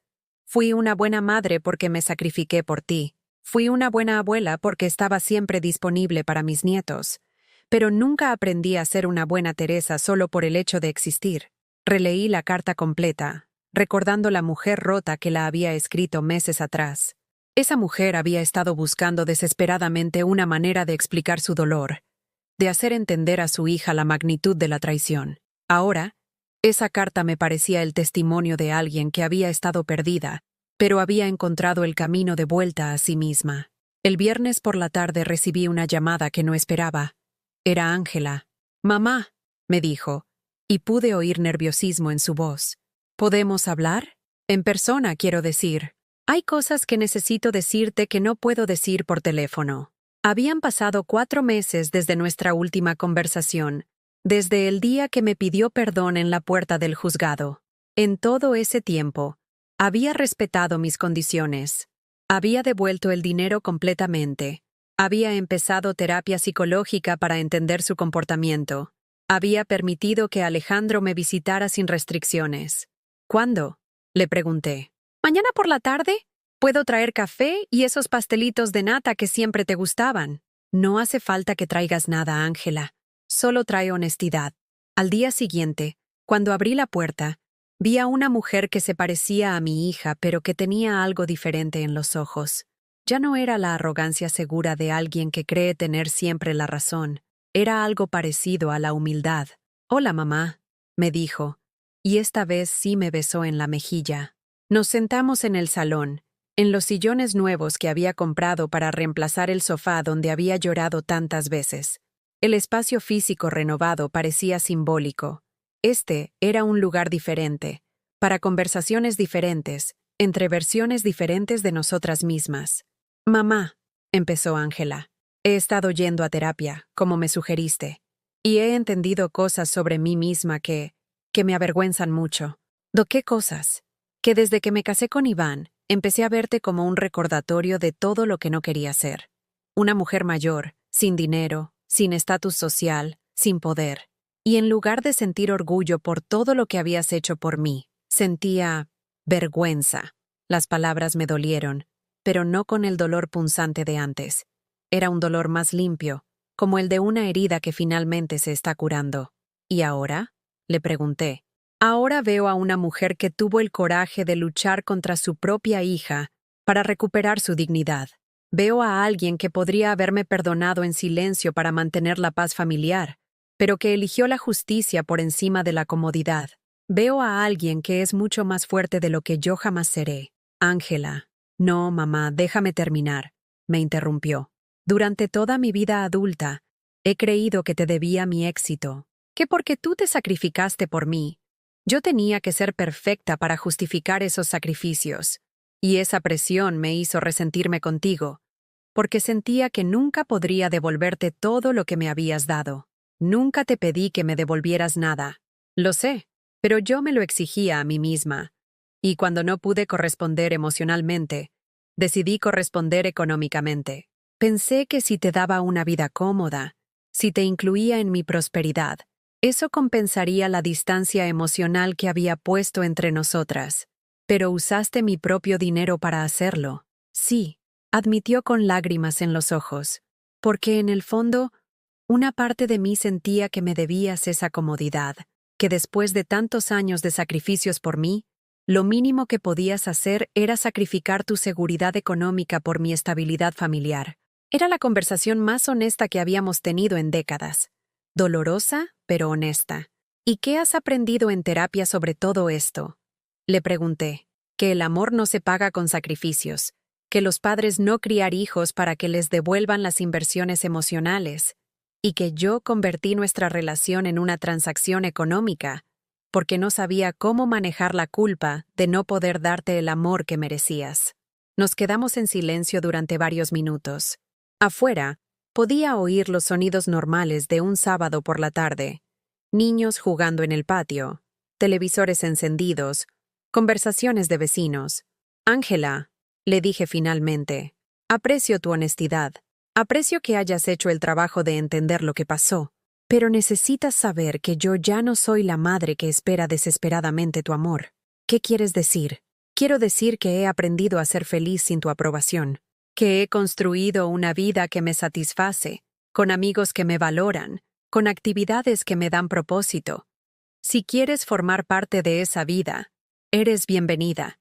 Fui una buena madre porque me sacrifiqué por ti. Fui una buena abuela porque estaba siempre disponible para mis nietos. Pero nunca aprendí a ser una buena Teresa solo por el hecho de existir. Releí la carta completa, recordando la mujer rota que la había escrito meses atrás. Esa mujer había estado buscando desesperadamente una manera de explicar su dolor, de hacer entender a su hija la magnitud de la traición. Ahora, esa carta me parecía el testimonio de alguien que había estado perdida, pero había encontrado el camino de vuelta a sí misma. El viernes por la tarde recibí una llamada que no esperaba. Era Ángela. «Mamá», me dijo, y pude oír nerviosismo en su voz. «¿Podemos hablar? En persona, quiero decir. Hay cosas que necesito decirte que no puedo decir por teléfono». Habían pasado 4 meses desde nuestra última conversación, desde el día que me pidió perdón en la puerta del juzgado. En todo ese tiempo, había respetado mis condiciones. Había devuelto el dinero completamente. Había empezado terapia psicológica para entender su comportamiento. Había permitido que Alejandro me visitara sin restricciones. «¿Cuándo?», le pregunté. «Mañana por la tarde. Puedo traer café y esos pastelitos de nata que siempre te gustaban». «No hace falta que traigas nada, Ángela. Solo trae honestidad». Al día siguiente, cuando abrí la puerta, vi a una mujer que se parecía a mi hija, pero que tenía algo diferente en los ojos. Ya no era la arrogancia segura de alguien que cree tener siempre la razón. Era algo parecido a la humildad. «Hola, mamá», me dijo, y esta vez sí me besó en la mejilla. Nos sentamos en el salón, en los sillones nuevos que había comprado para reemplazar el sofá donde había llorado tantas veces. El espacio físico renovado parecía simbólico. Este era un lugar diferente, para conversaciones diferentes, entre versiones diferentes de nosotras mismas. «Mamá», empezó Ángela, «he estado yendo a terapia, como me sugeriste, y he entendido cosas sobre mí misma que me avergüenzan mucho». «¿Do qué cosas?» «Que desde que me casé con Iván, empecé a verte como un recordatorio de todo lo que no quería ser. Una mujer mayor, sin dinero, sin estatus social, sin poder. Y en lugar de sentir orgullo por todo lo que habías hecho por mí, sentía vergüenza». Las palabras me dolieron, pero no con el dolor punzante de antes. Era un dolor más limpio, como el de una herida que finalmente se está curando. «¿Y ahora?», le pregunté. «Ahora veo a una mujer que tuvo el coraje de luchar contra su propia hija para recuperar su dignidad. Veo a alguien que podría haberme perdonado en silencio para mantener la paz familiar, pero que eligió la justicia por encima de la comodidad. Veo a alguien que es mucho más fuerte de lo que yo jamás seré». «Ángela». «No, mamá, déjame terminar», me interrumpió. «Durante toda mi vida adulta, he creído que te debía mi éxito, que porque tú te sacrificaste por mí, yo tenía que ser perfecta para justificar esos sacrificios, y esa presión me hizo resentirme contigo, porque sentía que nunca podría devolverte todo lo que me habías dado. Nunca te pedí que me devolvieras nada. Lo sé, pero yo me lo exigía a mí misma. Y cuando no pude corresponder emocionalmente, decidí corresponder económicamente. Pensé que si te daba una vida cómoda, si te incluía en mi prosperidad, eso compensaría la distancia emocional que había puesto entre nosotras. Pero usaste mi propio dinero para hacerlo. Sí, admitió con lágrimas en los ojos, porque en el fondo, una parte de mí sentía que me debías esa comodidad, que después de tantos años de sacrificios por mí, lo mínimo que podías hacer era sacrificar tu seguridad económica por mi estabilidad familiar. Era la conversación más honesta que habíamos tenido en décadas. Dolorosa, pero honesta. ¿Y qué has aprendido en terapia sobre todo esto? Le pregunté. Que el amor no se paga con sacrificios, que los padres no criar hijos para que les devuelvan las inversiones emocionales, y que yo convertí nuestra relación en una transacción económica, porque no sabía cómo manejar la culpa de no poder darte el amor que merecías. Nos quedamos en silencio durante varios minutos. Afuera, podía oír los sonidos normales de un sábado por la tarde. Niños jugando en el patio, televisores encendidos, conversaciones de vecinos. Ángela, le dije finalmente, aprecio tu honestidad. Aprecio que hayas hecho el trabajo de entender lo que pasó, pero necesitas saber que yo ya no soy la madre que espera desesperadamente tu amor. ¿Qué quieres decir? Quiero decir que he aprendido a ser feliz sin tu aprobación, que he construido una vida que me satisface, con amigos que me valoran, con actividades que me dan propósito. Si quieres formar parte de esa vida, eres bienvenida.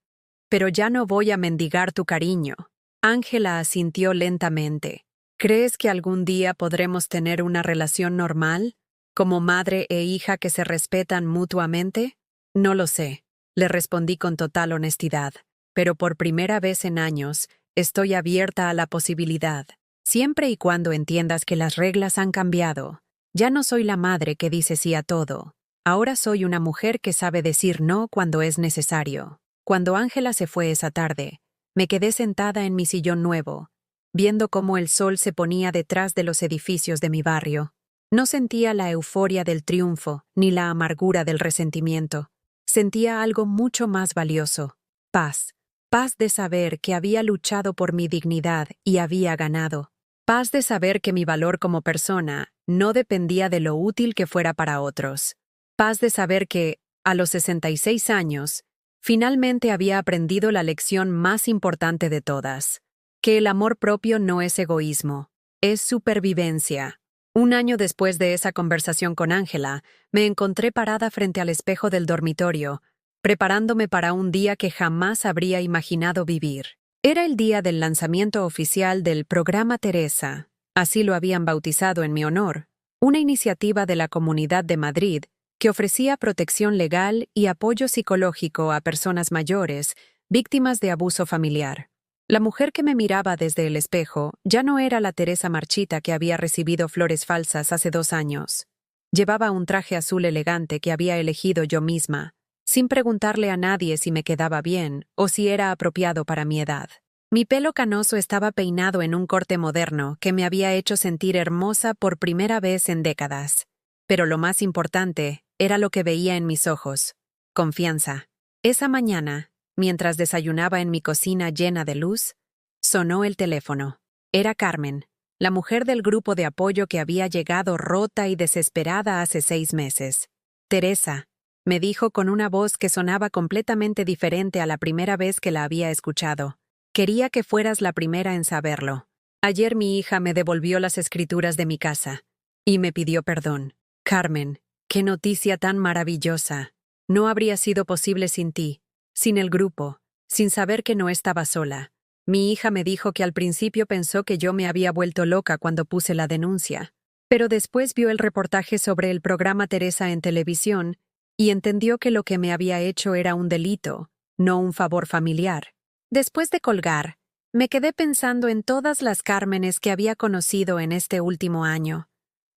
Pero ya no voy a mendigar tu cariño. Ángela asintió lentamente. ¿Crees que algún día podremos tener una relación normal, como madre e hija que se respetan mutuamente? No lo sé, le respondí con total honestidad, pero por primera vez en años, estoy abierta a la posibilidad, siempre y cuando entiendas que las reglas han cambiado. Ya no soy la madre que dice sí a todo. Ahora soy una mujer que sabe decir no cuando es necesario. Cuando Ángela se fue esa tarde, me quedé sentada en mi sillón nuevo, viendo cómo el sol se ponía detrás de los edificios de mi barrio. No sentía la euforia del triunfo ni la amargura del resentimiento. Sentía algo mucho más valioso: paz. Paz de saber que había luchado por mi dignidad y había ganado. Paz de saber que mi valor como persona no dependía de lo útil que fuera para otros. Paz de saber que, a los 66 años, finalmente había aprendido la lección más importante de todas: que el amor propio no es egoísmo, es supervivencia. Un año después de esa conversación con Ángela, me encontré parada frente al espejo del dormitorio, preparándome para un día que jamás habría imaginado vivir. Era el día del lanzamiento oficial del Programa Teresa, así lo habían bautizado en mi honor, una iniciativa de la Comunidad de Madrid que ofrecía protección legal y apoyo psicológico a personas mayores, víctimas de abuso familiar. La mujer que me miraba desde el espejo ya no era la Teresa marchita que había recibido flores falsas hace 2 años. Llevaba un traje azul elegante que había elegido yo misma, sin preguntarle a nadie si me quedaba bien o si era apropiado para mi edad. Mi pelo canoso estaba peinado en un corte moderno que me había hecho sentir hermosa por primera vez en décadas. Pero lo más importante era lo que veía en mis ojos: confianza. Esa mañana, mientras desayunaba en mi cocina llena de luz, sonó el teléfono. Era Carmen, la mujer del grupo de apoyo que había llegado rota y desesperada hace 6 meses. Teresa, me dijo con una voz que sonaba completamente diferente a la primera vez que la había escuchado. Quería que fueras la primera en saberlo. Ayer mi hija me devolvió las escrituras de mi casa y me pidió perdón. Carmen, qué noticia tan maravillosa. No habría sido posible sin ti, sin el grupo, sin saber que no estaba sola. Mi hija me dijo que al principio pensó que yo me había vuelto loca cuando puse la denuncia, pero después vio el reportaje sobre el programa Teresa en televisión y entendió que lo que me había hecho era un delito, no un favor familiar. Después de colgar, me quedé pensando en todas las Cármenes que había conocido en este último año.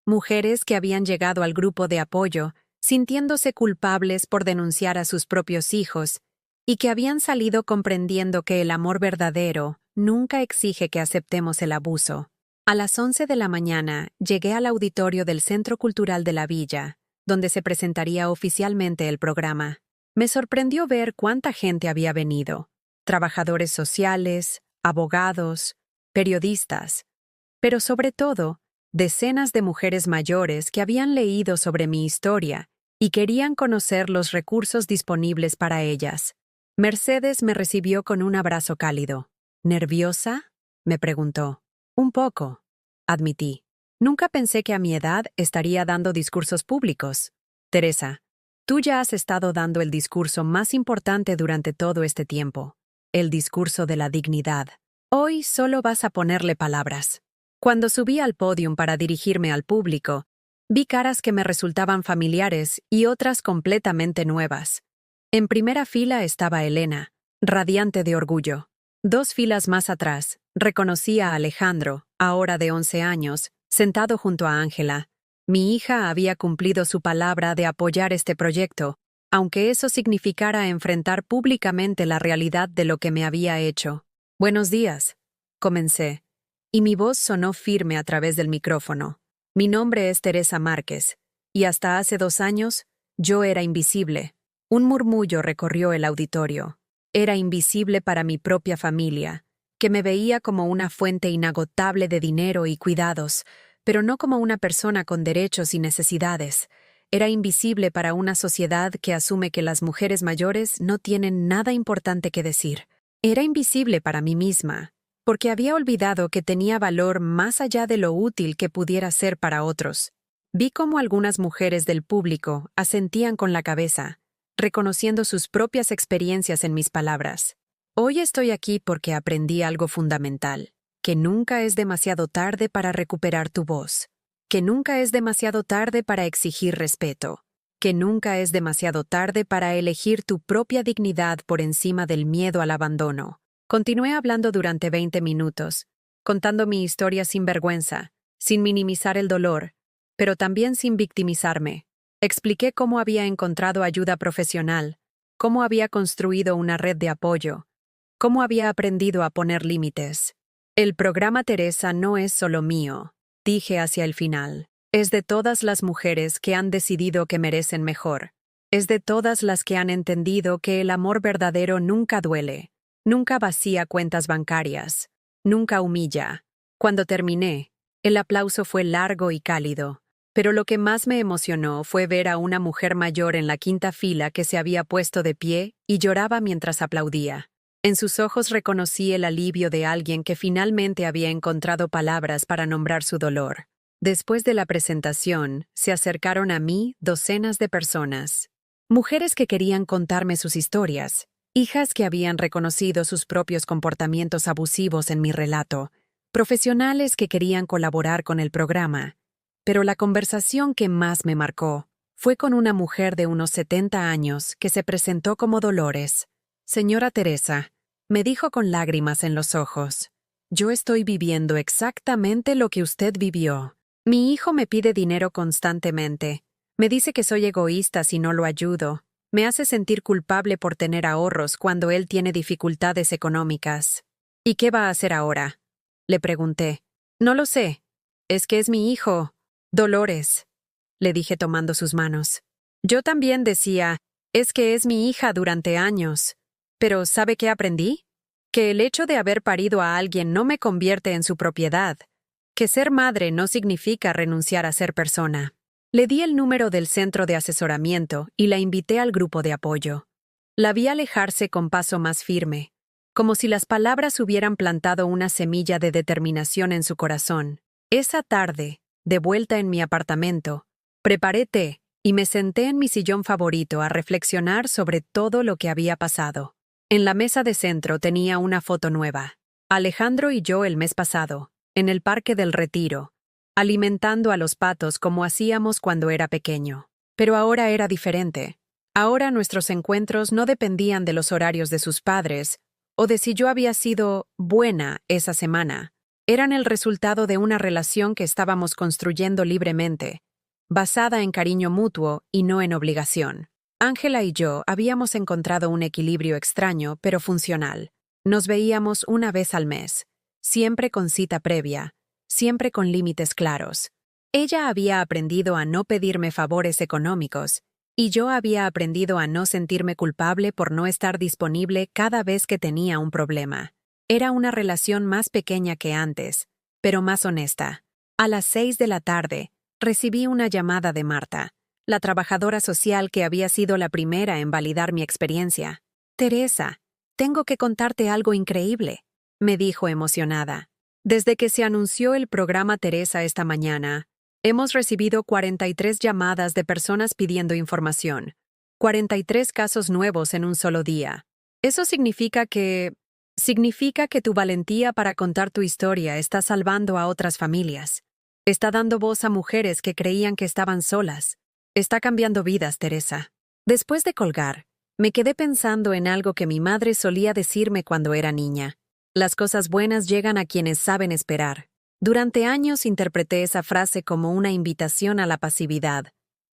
Mujeres que habían llegado al grupo de apoyo, sintiéndose culpables por denunciar a sus propios hijos, y que habían salido comprendiendo que el amor verdadero nunca exige que aceptemos el abuso. A las 11 de la mañana llegué al auditorio del Centro Cultural de la Villa, donde se presentaría oficialmente el programa. Me sorprendió ver cuánta gente había venido: trabajadores sociales, abogados, periodistas, pero sobre todo, decenas de mujeres mayores que habían leído sobre mi historia y querían conocer los recursos disponibles para ellas. Mercedes me recibió con un abrazo cálido. ¿Nerviosa?, me preguntó. Un poco, admití. Nunca pensé que a mi edad estaría dando discursos públicos. Teresa, tú ya has estado dando el discurso más importante durante todo este tiempo, el discurso de la dignidad. Hoy solo vas a ponerle palabras. Cuando subí al podio para dirigirme al público, vi caras que me resultaban familiares y otras completamente nuevas. En primera fila estaba Elena, radiante de orgullo. 2 filas más atrás, reconocí a Alejandro, ahora de 11 años, sentado junto a Ángela. Mi hija había cumplido su palabra de apoyar este proyecto, aunque eso significara enfrentar públicamente la realidad de lo que me había hecho. Buenos días, comencé, y mi voz sonó firme a través del micrófono. Mi nombre es Teresa Márquez, y hasta hace 2 años, yo era invisible. Un murmullo recorrió el auditorio. Era invisible para mi propia familia, que me veía como una fuente inagotable de dinero y cuidados, pero no como una persona con derechos y necesidades. Era invisible para una sociedad que asume que las mujeres mayores no tienen nada importante que decir. Era invisible para mí misma, porque había olvidado que tenía valor más allá de lo útil que pudiera ser para otros. Vi cómo algunas mujeres del público asentían con la cabeza, reconociendo sus propias experiencias en mis palabras. Hoy estoy aquí porque aprendí algo fundamental, que nunca es demasiado tarde para recuperar tu voz, que nunca es demasiado tarde para exigir respeto, que nunca es demasiado tarde para elegir tu propia dignidad por encima del miedo al abandono. Continué hablando durante 20 minutos, contando mi historia sin vergüenza, sin minimizar el dolor, pero también sin victimizarme. Expliqué cómo había encontrado ayuda profesional, cómo había construido una red de apoyo, cómo había aprendido a poner límites. El programa Teresa no es solo mío, dije hacia el final. Es de todas las mujeres que han decidido que merecen mejor. Es de todas las que han entendido que el amor verdadero nunca duele, nunca vacía cuentas bancarias, nunca humilla. Cuando terminé, el aplauso fue largo y cálido. Pero lo que más me emocionó fue ver a una mujer mayor en la 5ª fila que se había puesto de pie y lloraba mientras aplaudía. En sus ojos reconocí el alivio de alguien que finalmente había encontrado palabras para nombrar su dolor. Después de la presentación, se acercaron a mí docenas de personas. Mujeres que querían contarme sus historias, hijas que habían reconocido sus propios comportamientos abusivos en mi relato, profesionales que querían colaborar con el programa. Pero la conversación que más me marcó fue con una mujer de unos 70 años que se presentó como Dolores. Señora Teresa, me dijo con lágrimas en los ojos, yo estoy viviendo exactamente lo que usted vivió. Mi hijo me pide dinero constantemente. Me dice que soy egoísta si no lo ayudo. Me hace sentir culpable por tener ahorros cuando él tiene dificultades económicas. ¿Y qué va a hacer ahora?, le pregunté. No lo sé. Es que es mi hijo. Dolores, le dije tomando sus manos. Yo también decía, es que es mi hija durante años. Pero ¿sabe qué aprendí? Que el hecho de haber parido a alguien no me convierte en su propiedad. Que ser madre no significa renunciar a ser persona. Le di el número del centro de asesoramiento y la invité al grupo de apoyo. La vi alejarse con paso más firme, como si las palabras hubieran plantado una semilla de determinación en su corazón. Esa tarde, de vuelta en mi apartamento, preparé té y me senté en mi sillón favorito a reflexionar sobre todo lo que había pasado. En la mesa de centro tenía una foto nueva. Alejandro y yo el mes pasado, en el Parque del Retiro, alimentando a los patos como hacíamos cuando era pequeño. Pero ahora era diferente. Ahora nuestros encuentros no dependían de los horarios de sus padres o de si yo había sido buena esa semana. Eran el resultado de una relación que estábamos construyendo libremente, basada en cariño mutuo y no en obligación. Ángela y yo habíamos encontrado un equilibrio extraño pero funcional. Nos veíamos una vez al mes, siempre con cita previa, siempre con límites claros. Ella había aprendido a no pedirme favores económicos, Y yo había aprendido a no sentirme culpable por no estar disponible cada vez que tenía un problema. Era una relación más pequeña que antes, pero más honesta. A las 6 de la tarde, recibí una llamada de Marta, la trabajadora social que había sido la primera en validar mi experiencia. «Teresa, tengo que contarte algo increíble», me dijo emocionada. Desde que se anunció el programa Teresa esta mañana, hemos recibido 43 llamadas de personas pidiendo información, 43 casos nuevos en un solo día. Eso significa que tu valentía para contar tu historia está salvando a otras familias. Está dando voz a mujeres que creían que estaban solas. Está cambiando vidas, Teresa. Después de colgar, me quedé pensando en algo que mi madre solía decirme cuando era niña. Las cosas buenas llegan a quienes saben esperar. Durante años interpreté esa frase como una invitación a la pasividad,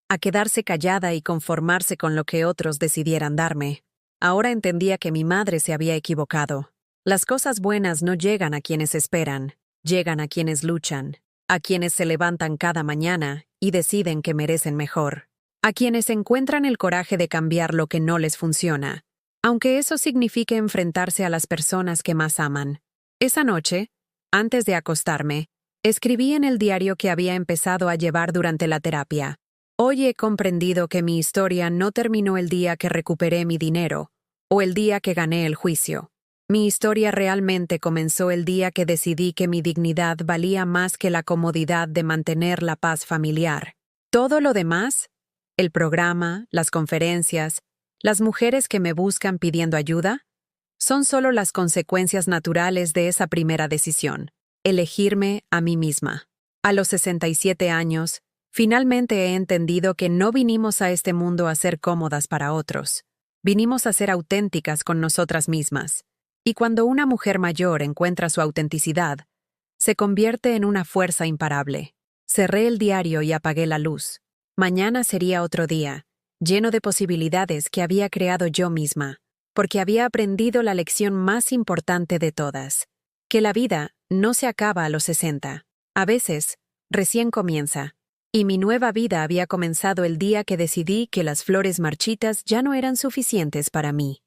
a quedarse callada y conformarse con lo que otros decidieran darme. Ahora entendía que mi madre se había equivocado. Las cosas buenas no llegan a quienes esperan, llegan a quienes luchan, a quienes se levantan cada mañana y deciden que merecen mejor, a quienes encuentran el coraje de cambiar lo que no les funciona, aunque eso signifique enfrentarse a las personas que más aman. Esa noche, antes de acostarme, escribí en el diario que había empezado a llevar durante la terapia. Hoy he comprendido que mi historia no terminó el día que recuperé mi dinero o el día que gané el juicio. Mi historia realmente comenzó el día que decidí que mi dignidad valía más que la comodidad de mantener la paz familiar. Todo lo demás, el programa, las conferencias, las mujeres que me buscan pidiendo ayuda, son solo las consecuencias naturales de esa primera decisión, elegirme a mí misma. A los 67 años, finalmente he entendido que no vinimos a este mundo a ser cómodas para otros. Vinimos a ser auténticas con nosotras mismas. Y cuando una mujer mayor encuentra su autenticidad, se convierte en una fuerza imparable. Cerré el diario y apagué la luz. Mañana sería otro día, lleno de posibilidades que había creado yo misma, porque había aprendido la lección más importante de todas, que la vida no se acaba a los 60. A veces, recién comienza. Y mi nueva vida había comenzado el día que decidí que las flores marchitas ya no eran suficientes para mí.